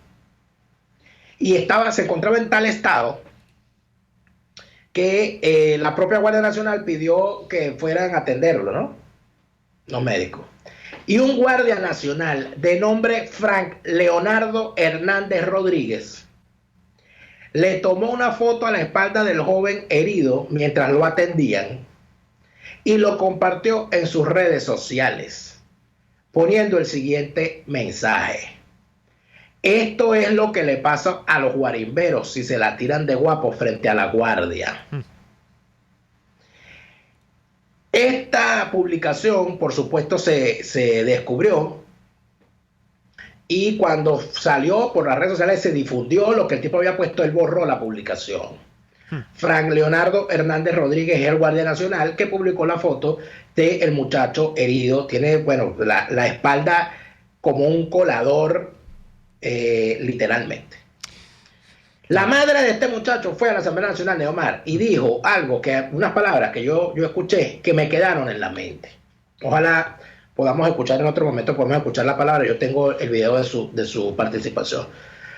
S4: Y se encontraba en tal estado que la propia Guardia Nacional pidió que fueran a atenderlo, ¿no? Los médicos. Y un guardia nacional de nombre Frank Leonardo Hernández Rodríguez le tomó una foto a la espalda del joven herido mientras lo atendían y lo compartió en sus redes sociales, poniendo el siguiente mensaje: esto es lo que le pasa a los guarimberos si se la tiran de guapo frente a la guardia. Esta publicación, por supuesto, se descubrió, y cuando salió por las redes sociales se difundió lo que el tipo había puesto. Él borró la publicación. Frank Leonardo Hernández Rodríguez es el guardia nacional que publicó la foto del muchacho herido. Tiene, bueno, la espalda como un colador, literalmente. La madre de este muchacho fue a la Asamblea Nacional, Neomar, y dijo algo, unas palabras que yo escuché que me quedaron en la mente. Ojalá podamos escuchar en otro momento, podemos escuchar la palabra. Yo tengo el video de su participación.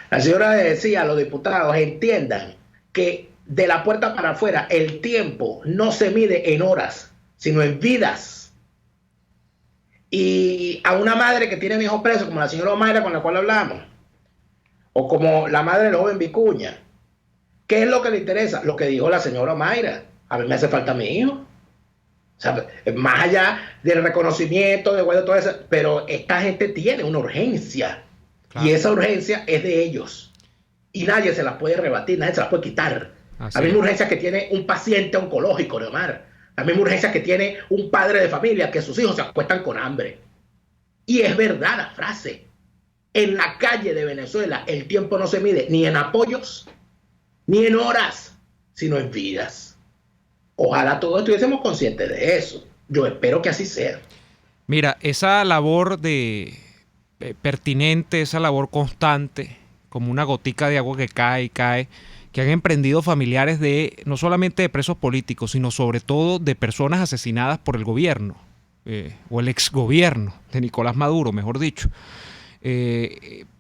S4: La señora decía a los diputados, entiendan que de la puerta para afuera el tiempo no se mide en horas, sino en vidas. Y a una madre que tiene hijos presos, como la señora Omaira con la cual hablamos, o como la madre del joven Vicuña, ¿qué es lo que le interesa? Lo que dijo la señora Omaira. A mí me hace falta mi hijo. O sea, más allá del reconocimiento, de todo eso, pero esta gente tiene una urgencia. Claro. Y esa urgencia es de ellos. Y nadie se la puede rebatir, nadie se la puede quitar. La misma urgencia que tiene un paciente oncológico, Neomar. La misma urgencia que tiene un padre de familia, que sus hijos se acuestan con hambre. Y es verdad la frase. En la calle de Venezuela el tiempo no se mide ni en apoyos, ni en horas, sino en vidas. Ojalá todos estuviésemos conscientes de eso. Yo espero que así sea.
S5: Mira, esa labor pertinente, esa labor constante, como una gotica de agua que cae y cae, que han emprendido familiares de no solamente de presos políticos, sino sobre todo de personas asesinadas por el gobierno, o el exgobierno de Nicolás Maduro, mejor dicho.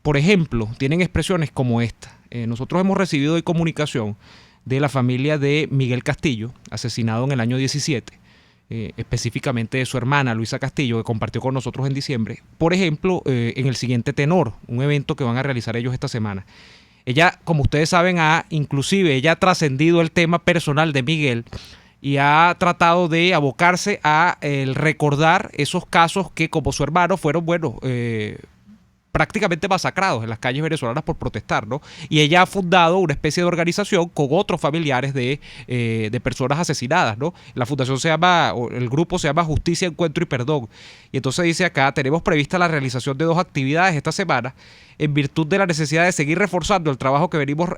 S5: Por ejemplo, tienen expresiones como esta. Nosotros hemos recibido hoy comunicación de la familia de Miguel Castillo, asesinado en el año 17, específicamente de su hermana Luisa Castillo, que compartió con nosotros en diciembre, por ejemplo, en el siguiente tenor, un evento que van a realizar ellos esta semana. Ella, como ustedes saben, ella ha trascendido el tema personal de Miguel y ha tratado de abocarse a el recordar esos casos que, como su hermano, fueron, prácticamente masacrados en las calles venezolanas por protestar, ¿no? Y ella ha fundado una especie de organización con otros familiares de personas asesinadas, ¿no? La fundación el grupo se llama Justicia, Encuentro y Perdón. Y entonces dice acá, tenemos prevista la realización de 2 actividades esta semana en virtud de la necesidad de seguir reforzando el trabajo que venimos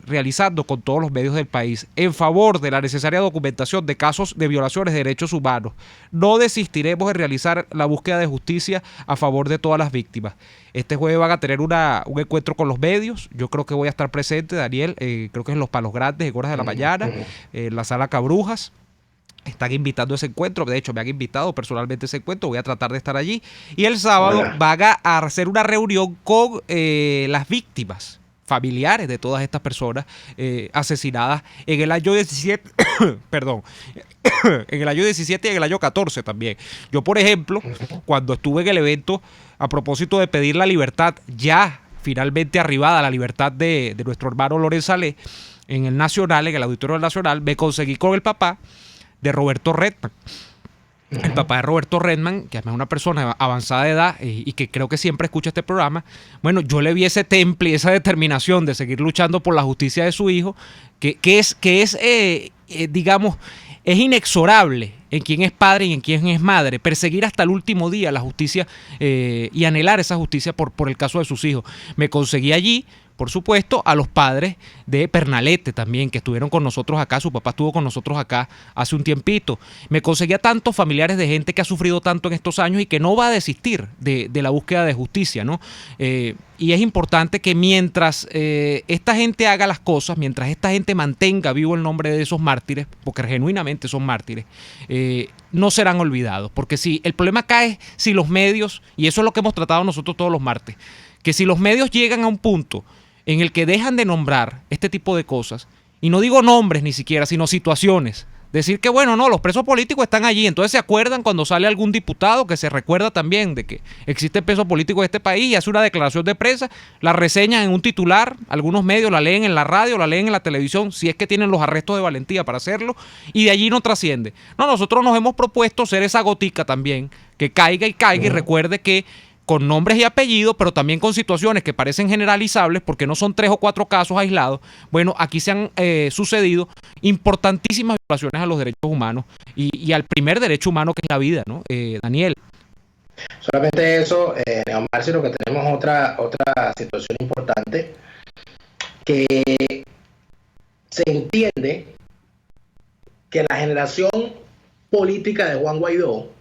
S5: realizando con todos los medios del país en favor de la necesaria documentación de casos de violaciones de derechos humanos. No desistiremos en realizar la búsqueda de justicia a favor de todas las víctimas. Este jueves van a tener un encuentro con los medios. Yo creo que voy a estar presente, Daniel, creo que en Los Palos Grandes, en horas de la mañana, en la Sala Cabrujas. Están invitando a ese encuentro, de hecho me han invitado personalmente a ese encuentro, voy a tratar de estar allí. Y el sábado van a hacer una reunión con las víctimas familiares de todas estas personas asesinadas en el año 17, perdón, en el año 17 y en el año 14 también. Yo, por ejemplo, cuando estuve en el evento a propósito de pedir la libertad, ya finalmente arribada la libertad de nuestro hermano Lorenzo Salé, en el Nacional, en el Auditorio del Nacional, me conseguí con el papá de Roberto Redman. El papá de Roberto Redman, que además es una persona avanzada de edad y que creo que siempre escucha este programa. Bueno, yo le vi ese temple y esa determinación de seguir luchando por la justicia de su hijo, que es digamos, es inexorable en quien es padre y en quien es madre, perseguir hasta el último día la justicia y anhelar esa justicia por el caso de sus hijos. Me conseguí allí, por supuesto, a los padres de Pernalete también, que estuvieron con nosotros acá. Su papá estuvo con nosotros acá hace un tiempito. Me conseguí a tantos familiares de gente que ha sufrido tanto en estos años y que no va a desistir de la búsqueda de justicia, ¿no? Y es importante que mientras esta gente haga las cosas, mientras esta gente mantenga vivo el nombre de esos mártires, porque genuinamente son mártires, no serán olvidados. Porque si el problema cae, si los medios, y eso es lo que hemos tratado nosotros todos los martes, que si los medios llegan a un punto en el que dejan de nombrar este tipo de cosas, y no digo nombres ni siquiera, sino situaciones, decir que bueno, no, los presos políticos están allí, entonces se acuerdan cuando sale algún diputado que se recuerda también de que existe preso político en este país y hace una declaración de prensa, la reseñan en un titular, algunos medios la leen en la radio, la leen en la televisión, si es que tienen los arrestos de valentía para hacerlo, y de allí no trasciende. No, nosotros nos hemos propuesto ser esa gotica también, que caiga y recuerde que con nombres y apellidos, pero también con situaciones que parecen generalizables, porque no son 3 o 4 casos aislados. Bueno, aquí se han sucedido importantísimas violaciones a los derechos humanos y al primer derecho humano, que es la vida, ¿no? Daniel.
S4: Solamente eso, Neomar, sino que tenemos otra situación importante, que se entiende que la generación política de Juan Guaidó,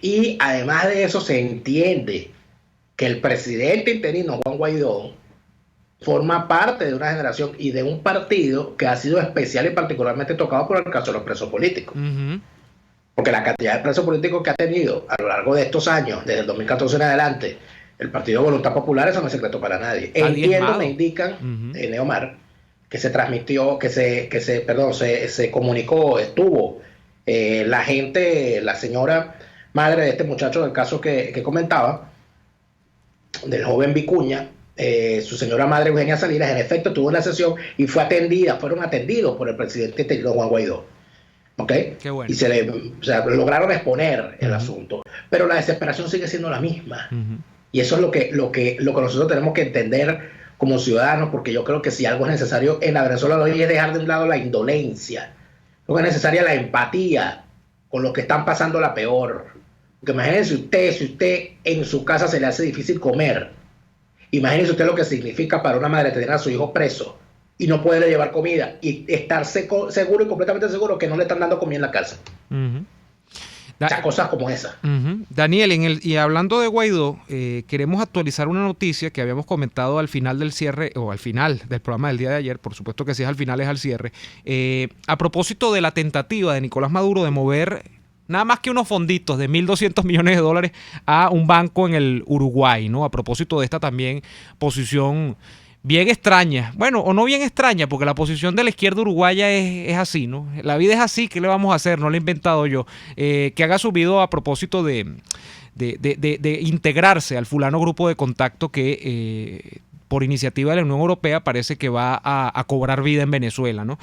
S4: y además de eso se entiende que el presidente interino Juan Guaidó forma parte de una generación y de un partido que ha sido especial y particularmente tocado por el caso de los presos políticos. Porque la cantidad de presos políticos que ha tenido a lo largo de estos años, desde el 2014 en adelante, El Partido Voluntad Popular, eso no es secreto para nadie. Entiendo, me indican, Neomar, que se transmitió, se comunicó, estuvo la gente, la señora madre de este muchacho del caso que comentaba, del joven Vicuña, su señora madre Eugenia Salinas, en efecto tuvo una sesión y fueron atendidos por el presidente Juan Guaidó. ¿Okay?
S5: Qué bueno.
S4: Y lograron exponer el asunto. Pero la desesperación sigue siendo la misma. Y eso es lo que nosotros tenemos que entender como ciudadanos, porque yo creo que si algo es necesario en la Venezuela de hoy es dejar de un lado la indolencia. Creo que es necesaria la empatía con los que están pasando la peor. Porque imagínense si usted en su casa se le hace difícil comer, imagínense usted lo que significa para una madre tener a su hijo preso y no poderle llevar comida y estar seguro y completamente seguro que no le están dando comida en la casa. O sea, cosas como esas.
S5: Daniel, y hablando de Guaidó, queremos actualizar una noticia que habíamos comentado al final del cierre, o al final del programa del día de ayer, por supuesto que si es al final es al cierre, a propósito de la tentativa de Nicolás Maduro de mover nada más que unos fonditos de $1.200 millones a un banco en el Uruguay, ¿no? A propósito de esta también posición bien extraña. Bueno, o no bien extraña, porque la posición de la izquierda uruguaya es así, ¿no? La vida es así, ¿qué le vamos a hacer? No la he inventado yo. Que haga subido a propósito de integrarse al fulano grupo de contacto que por iniciativa de la Unión Europea parece que va a cobrar vida en Venezuela, ¿no?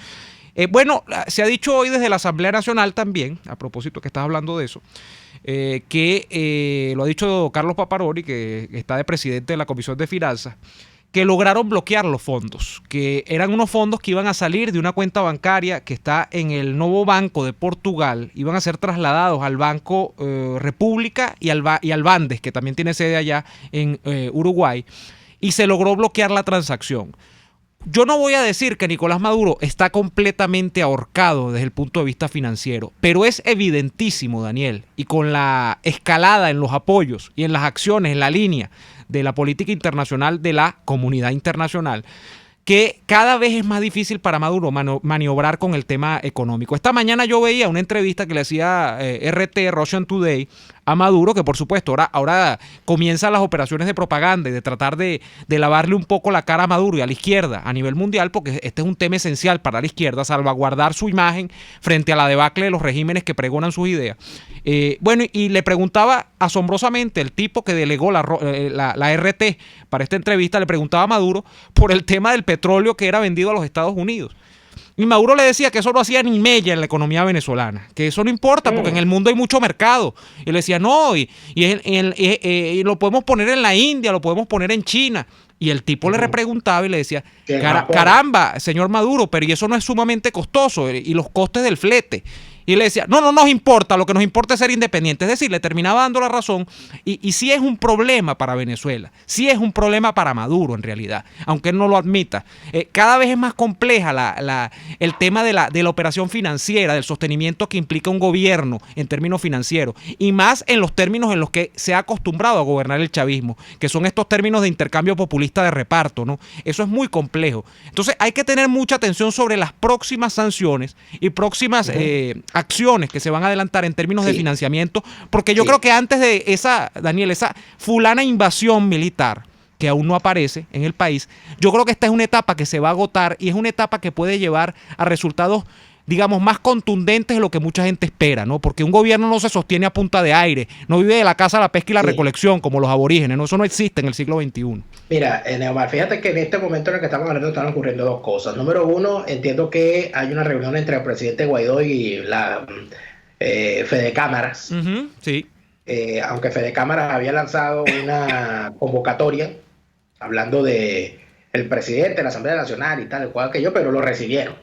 S5: Bueno, se ha dicho hoy desde la Asamblea Nacional también, a propósito que estás hablando de eso, que lo ha dicho Carlos Paparoni, que está de presidente de la Comisión de Finanzas, que lograron bloquear los fondos, que eran unos fondos que iban a salir de una cuenta bancaria que está en el Novo Banco de Portugal, iban a ser trasladados al Banco República y al Bandes, que también tiene sede allá en Uruguay, y se logró bloquear la transacción. Yo no voy a decir que Nicolás Maduro está completamente ahorcado desde el punto de vista financiero, pero es evidentísimo, Daniel, y con la escalada en los apoyos y en las acciones en la línea de la política internacional de la comunidad internacional, que cada vez es más difícil para Maduro maniobrar con el tema económico. Esta mañana yo veía una entrevista que le hacía RT, Russian Today, a Maduro, que por supuesto ahora comienzan las operaciones de propaganda y de tratar de lavarle un poco la cara a Maduro y a la izquierda a nivel mundial, porque este es un tema esencial para la izquierda, salvaguardar su imagen frente a la debacle de los regímenes que pregonan sus ideas. Bueno, y le preguntaba asombrosamente el tipo que delegó la RT para esta entrevista, le preguntaba a Maduro por el tema del petróleo que era vendido a los Estados Unidos. Y Maduro le decía que eso no hacía ni mella en la economía venezolana, que eso no importa porque en el mundo hay mucho mercado. Y le decía, no, y lo podemos poner en la India, lo podemos poner en China. Y el tipo le repreguntaba y le decía, caramba, señor Maduro, pero y eso no es sumamente costoso, y los costes del flete. Y le decía, no nos importa, lo que nos importa es ser independientes. Es decir, le terminaba dando la razón. Y sí es un problema para Venezuela, sí es un problema para Maduro en realidad, aunque él no lo admita. Cada vez es más compleja el tema de la operación financiera, del sostenimiento que implica un gobierno en términos financieros, y más en los términos en los que se ha acostumbrado a gobernar el chavismo, que son estos términos de intercambio populista de reparto, ¿no? Eso es muy complejo. Entonces hay que tener mucha atención sobre las próximas sanciones y próximas acciones que se van a adelantar en términos de financiamiento, porque yo creo que antes de esa fulana invasión militar que aún no aparece en el país, yo creo que esta es una etapa que se va a agotar y es una etapa que puede llevar a resultados, digamos, más contundentes de lo que mucha gente espera, ¿no? Porque un gobierno no se sostiene a punta de aire, no vive de la caza, la pesca y la recolección como los aborígenes, ¿no? Eso no existe en el siglo XXI.
S4: Mira, Neomar, fíjate que en este momento en el que estamos hablando están ocurriendo dos cosas. Número uno, entiendo que hay una reunión entre el presidente Guaidó y la Fede Cámaras.
S5: Sí.
S4: Aunque Fede Cámaras había lanzado una convocatoria hablando de el presidente de la Asamblea Nacional y tal, el cual aquello, pero lo recibieron.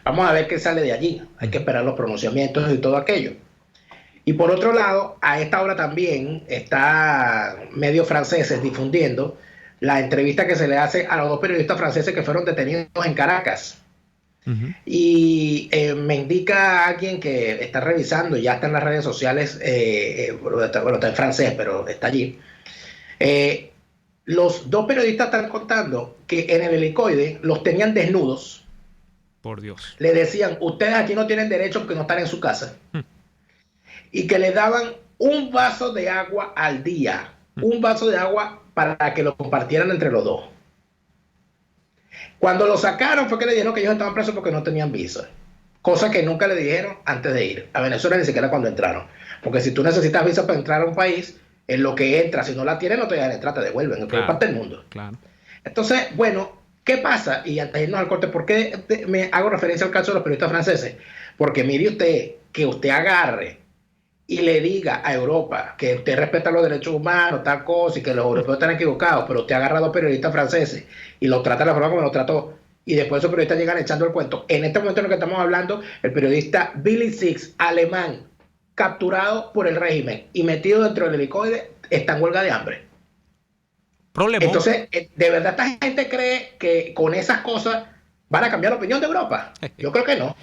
S4: Vamos a ver qué sale de allí. Hay que esperar los pronunciamientos y todo aquello. Y por otro lado, a esta hora también está medios franceses difundiendo la entrevista que se le hace a los dos periodistas franceses que fueron detenidos en Caracas. Y me indica alguien que está revisando, ya está en las redes sociales, bueno, está en francés, pero está allí. Los dos periodistas están contando que en el helicoide los tenían desnudos.
S5: Por Dios.
S4: Le decían, ustedes aquí no tienen derecho porque no están en su casa. Y que le daban un vaso de agua al día. Un vaso de agua para que lo compartieran entre los dos. Cuando lo sacaron fue que le dijeron que ellos estaban presos porque no tenían visa. Cosa que nunca le dijeron antes de ir a Venezuela, ni siquiera cuando entraron. Porque si tú necesitas visa para entrar a un país, en lo que entras, si no la tienes, no te dejan entrar, te devuelven en cualquier parte del mundo.
S2: Claro.
S4: Entonces, bueno, ¿qué pasa? Y antes de irnos al corte, ¿por qué me hago referencia al caso de los periodistas franceses? Porque mire usted, que usted agarre y le diga a Europa que usted respeta los derechos humanos, tal cosa, y que los europeos están equivocados, pero usted agarra a dos periodistas franceses y los trata de la forma como los trató, y después esos periodistas llegan echando el cuento. En este momento en el que estamos hablando, el periodista Billy Six, alemán, capturado por el régimen y metido dentro del helicóptero, está en huelga de hambre.
S2: Problemón.
S4: Entonces, ¿de verdad esta gente cree que con esas cosas van a cambiar la opinión de Europa? Yo creo que no.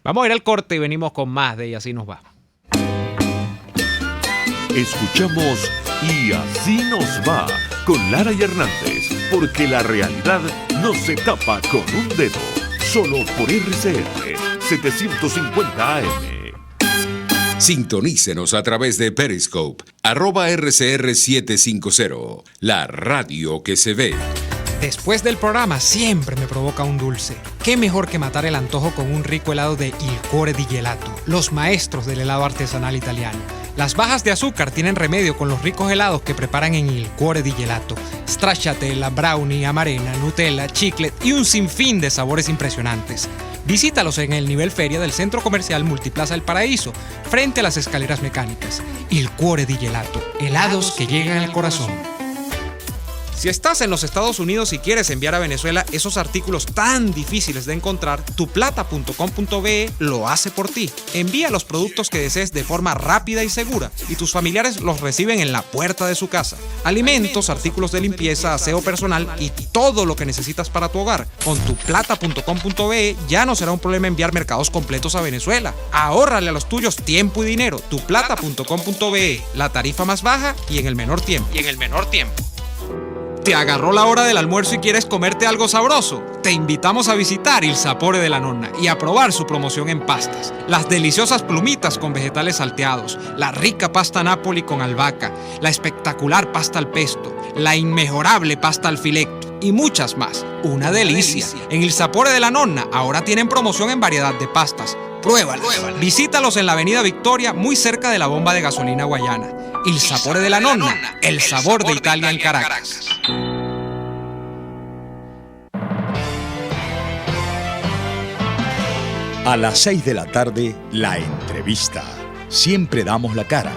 S2: Vamos a ir al corte y venimos con más de Y Así Nos Va.
S1: Escuchamos Y Así Nos Va con Lara y Hernández, porque la realidad no se tapa con un dedo. Solo por RCR 750 AM.
S8: Sintonícenos a través de Periscope, @RCR750, la radio que se ve.
S5: Después del programa siempre me provoca un dulce. ¿Qué mejor que matar el antojo con un rico helado de Il Cuore di Gelato, los maestros del helado artesanal italiano? Las bajas de azúcar tienen remedio con los ricos helados que preparan en Il Cuore di Gelato. Stracciatella, brownie, amarena, Nutella, chiclet y un sinfín de sabores impresionantes. Visítalos en el nivel feria del Centro Comercial Multiplaza El Paraíso, frente a las escaleras mecánicas. Il Cuore di Gelato, helados que llegan al corazón. Si estás en los Estados Unidos y quieres enviar a Venezuela esos artículos tan difíciles de encontrar, tuplata.com.be lo hace por ti. Envía los productos que desees de forma rápida y segura y tus familiares los reciben en la puerta de su casa. Alimentos, artículos de limpieza, aseo personal y todo lo que necesitas para tu hogar. Con tuplata.com.be ya no será un problema enviar mercados completos a Venezuela. Ahórrale a los tuyos tiempo y dinero. Tuplata.com.be, la tarifa más baja y en el menor tiempo. ¿Te agarró la hora del almuerzo y quieres comerte algo sabroso? Te invitamos a visitar Il Sapore della Nonna y a probar su promoción en pastas. Las deliciosas plumitas con vegetales salteados, la rica pasta Napoli con albahaca, la espectacular pasta al pesto, la inmejorable pasta al filetto y muchas más. ¡Una delicia! En Il Sapore della Nonna ahora tienen promoción en variedad de pastas. Pruébalas. Visítalos en la Avenida Victoria, muy cerca de la bomba de gasolina Guayana. Il Sapore della Nonna, el sabor de Italia en Caracas.
S10: A las 6 de la tarde, la entrevista. Siempre damos la cara.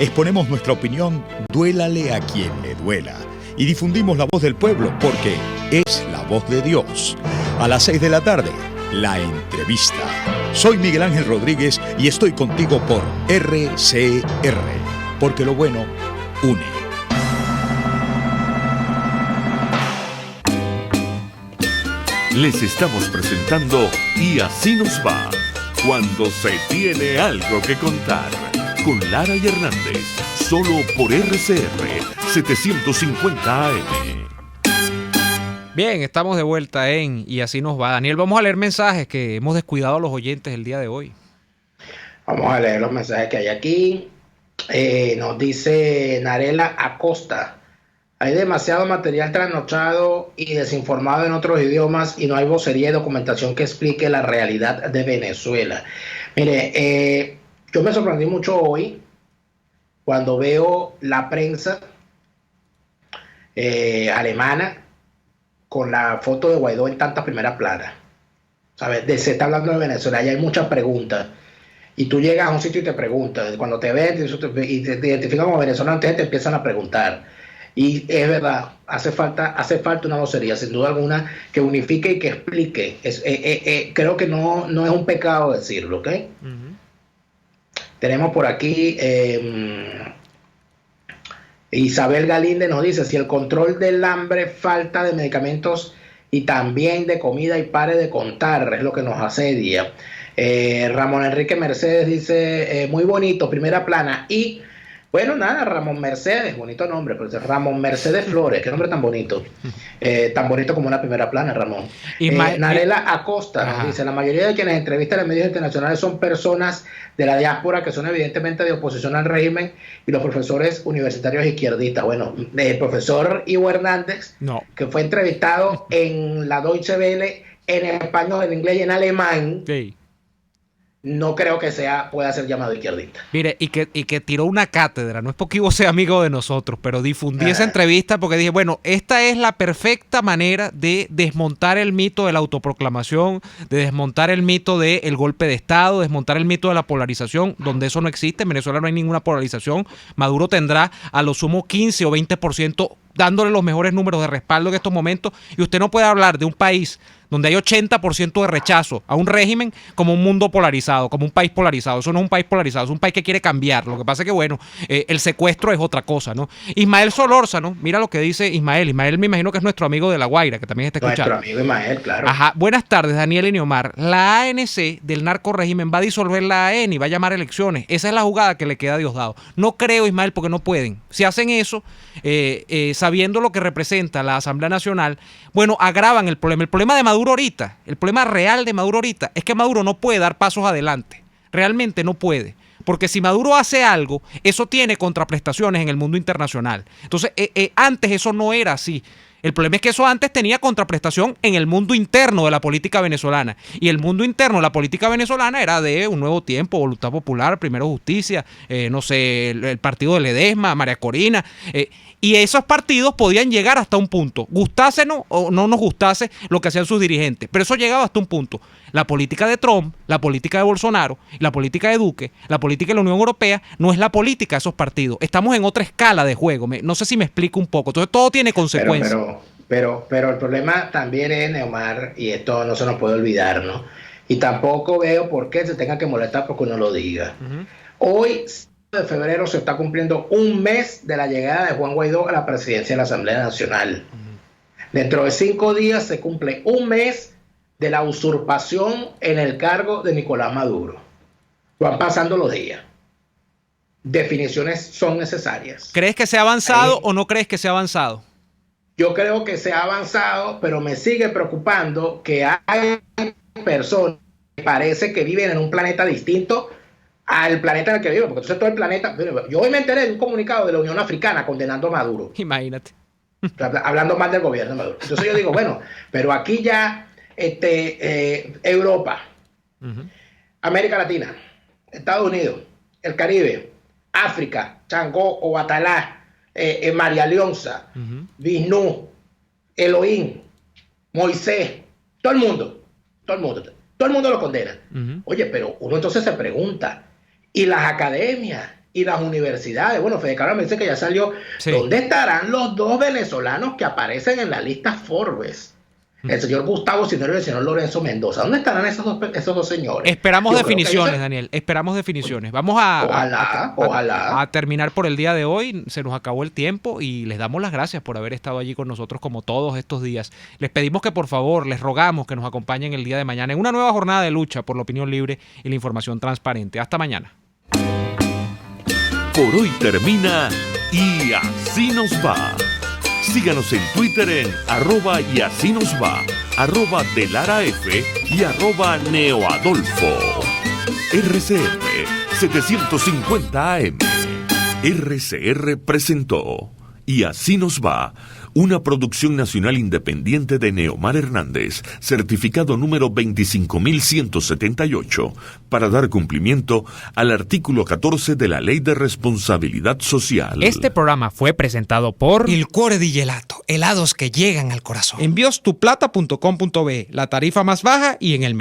S10: Exponemos nuestra opinión, duélale a quien le duela. Y difundimos la voz del pueblo porque es la voz de Dios. A las 6 de la tarde, la entrevista. Soy Miguel Ángel Rodríguez y estoy contigo por RCR. Porque lo bueno une.
S1: Les estamos presentando Y Así Nos Va, cuando se tiene algo que contar, con Lara y Hernández, solo por RCR 750 AM.
S2: Bien, estamos de vuelta en Y Así Nos Va. Daniel, vamos a leer mensajes que hemos descuidado a los oyentes el día de hoy.
S4: Vamos a leer los mensajes que hay aquí. Nos dice Narela Acosta: hay demasiado material trasnochado y desinformado en otros idiomas y no hay vocería y documentación que explique la realidad de Venezuela. Mire, yo me sorprendí mucho hoy cuando veo la prensa alemana con la foto de Guaidó en tantas primeras planas. ¿Sabes? Se está hablando de Venezuela y hay muchas preguntas. Y tú llegas a un sitio y te preguntas, cuando te ven y te identifican como venezolano, entonces te empiezan a preguntar. Y es verdad, hace falta una vocería, sin duda alguna, que unifique y que explique. Creo que no es un pecado decirlo, ¿ok? Uh-huh. Tenemos por aquí Isabel Galinde nos dice: si el control del hambre, falta de medicamentos y también de comida y pare de contar, es lo que nos asedia. Ramón Enrique Mercedes dice: muy bonito, primera plana, y Bueno, nada, Ramón Mercedes, bonito nombre, pero es Ramón Mercedes Flores, qué nombre tan bonito. Tan bonito como una primera plana, Ramón. Narela Acosta nos dice, la mayoría de quienes entrevistan en medios internacionales son personas de la diáspora que son evidentemente de oposición al régimen y los profesores universitarios izquierdistas. Bueno, el profesor Ivo Hernández, que fue entrevistado en la Deutsche Welle en español, en inglés y en alemán.
S2: Sí.
S4: No creo que pueda ser llamado izquierdista.
S2: Mire, y que tiró una cátedra. No es porque Ivo sea amigo de nosotros, pero difundí esa entrevista porque dije, bueno, esta es la perfecta manera de desmontar el mito de la autoproclamación, de desmontar el mito del golpe de Estado, desmontar el mito de la polarización, donde eso no existe. En Venezuela no hay ninguna polarización. Maduro tendrá a lo sumo 15 o 20% dándole los mejores números de respaldo en estos momentos. Y usted no puede hablar de un país donde hay 80% de rechazo a un régimen como un mundo polarizado, como un país polarizado. Eso no es un país polarizado, es un país que quiere cambiar. Lo que pasa es que, bueno, el secuestro es otra cosa, ¿no? Ismael Solórzano, mira lo que dice Ismael. Ismael me imagino que es nuestro amigo de La Guaira, que también está escuchando.
S4: Nuestro amigo Ismael, claro.
S2: Ajá. Buenas tardes, Daniel y Neomar. La ANC del narcorrégimen va a disolver la AN y va a llamar elecciones. Esa es la jugada que le queda a Diosdado. No creo, Ismael, porque no pueden. Si hacen eso, sabiendo lo que representa la Asamblea Nacional, bueno, agravan el problema. El problema de Maduro ahorita, el problema real de Maduro ahorita es que Maduro no puede dar pasos adelante. Realmente no puede. Porque si Maduro hace algo, eso tiene contraprestaciones en el mundo internacional. Entonces, antes eso no era así. El problema es que eso antes tenía contraprestación en el mundo interno de la política venezolana. Y el mundo interno de la política venezolana era de Un Nuevo Tiempo, Voluntad Popular, Primero Justicia, no sé, el partido de Ledesma, María Corina. Y esos partidos podían llegar hasta un punto. Gustásenos o no nos gustase lo que hacían sus dirigentes. Pero eso llegaba hasta un punto. La política de Trump, la política de Bolsonaro, la política de Duque, la política de la Unión Europea no es la política de esos partidos. Estamos en otra escala de juego. No sé si me explico un poco. Entonces todo tiene consecuencias.
S4: Pero el problema también es, Neomar, y esto no se nos puede olvidar, ¿no? Y tampoco veo por qué se tenga que molestar porque uno lo diga. Hoy, de febrero, se está cumpliendo un mes de la llegada de Juan Guaidó a la presidencia de la Asamblea Nacional. Dentro de 5 días se cumple un mes de la usurpación en el cargo de Nicolás Maduro. Van pasando los días. Definiciones son necesarias.
S2: ¿Crees que se ha avanzado o no crees que se ha avanzado?
S4: Yo creo que se ha avanzado, pero me sigue preocupando que hay personas que parece que viven en un planeta distinto al planeta en el que viven, porque entonces todo el planeta... Yo hoy me enteré de un comunicado de la Unión Africana condenando a Maduro.
S2: Imagínate.
S4: Hablando mal del gobierno de Maduro. Entonces yo digo, bueno, pero aquí ya Europa, América Latina, Estados Unidos, el Caribe, África, Changó, Obatalá, María Leonza, Vishnu, Elohim, Moisés, todo el mundo lo condena. Oye, pero uno entonces se pregunta, ¿y las academias y las universidades? Bueno, Fede Carlos me dice que ya salió. Sí. ¿Dónde estarán los 2 venezolanos que aparecen en la lista Forbes? El señor Gustavo Cisneros y el señor Lorenzo Mendoza. ¿Dónde estarán esos dos señores?
S2: Esperamos definiciones, Daniel. Esperamos definiciones. Vamos a terminar por el día de hoy. Se nos acabó el tiempo y les damos las gracias por haber estado allí con nosotros como todos estos días. Les pedimos que por favor, les rogamos que nos acompañen el día de mañana en una nueva jornada de lucha por la opinión libre y la información transparente. Hasta mañana.
S1: Por hoy termina Y Así Nos Va. Síganos en Twitter en @YASÍNOSVA, @DeLaraF y @NeoAdolfo. RCR 750 AM. RCR presentó Y Así Nos Va, una producción nacional independiente de Neomar Hernández, certificado número 25178, para dar cumplimiento al artículo 14 de la Ley de Responsabilidad Social.
S5: Este programa fue presentado por Il Cuore di Gelato, helados que llegan al corazón.
S2: Envíos tuplata.com.be, la tarifa más baja y en el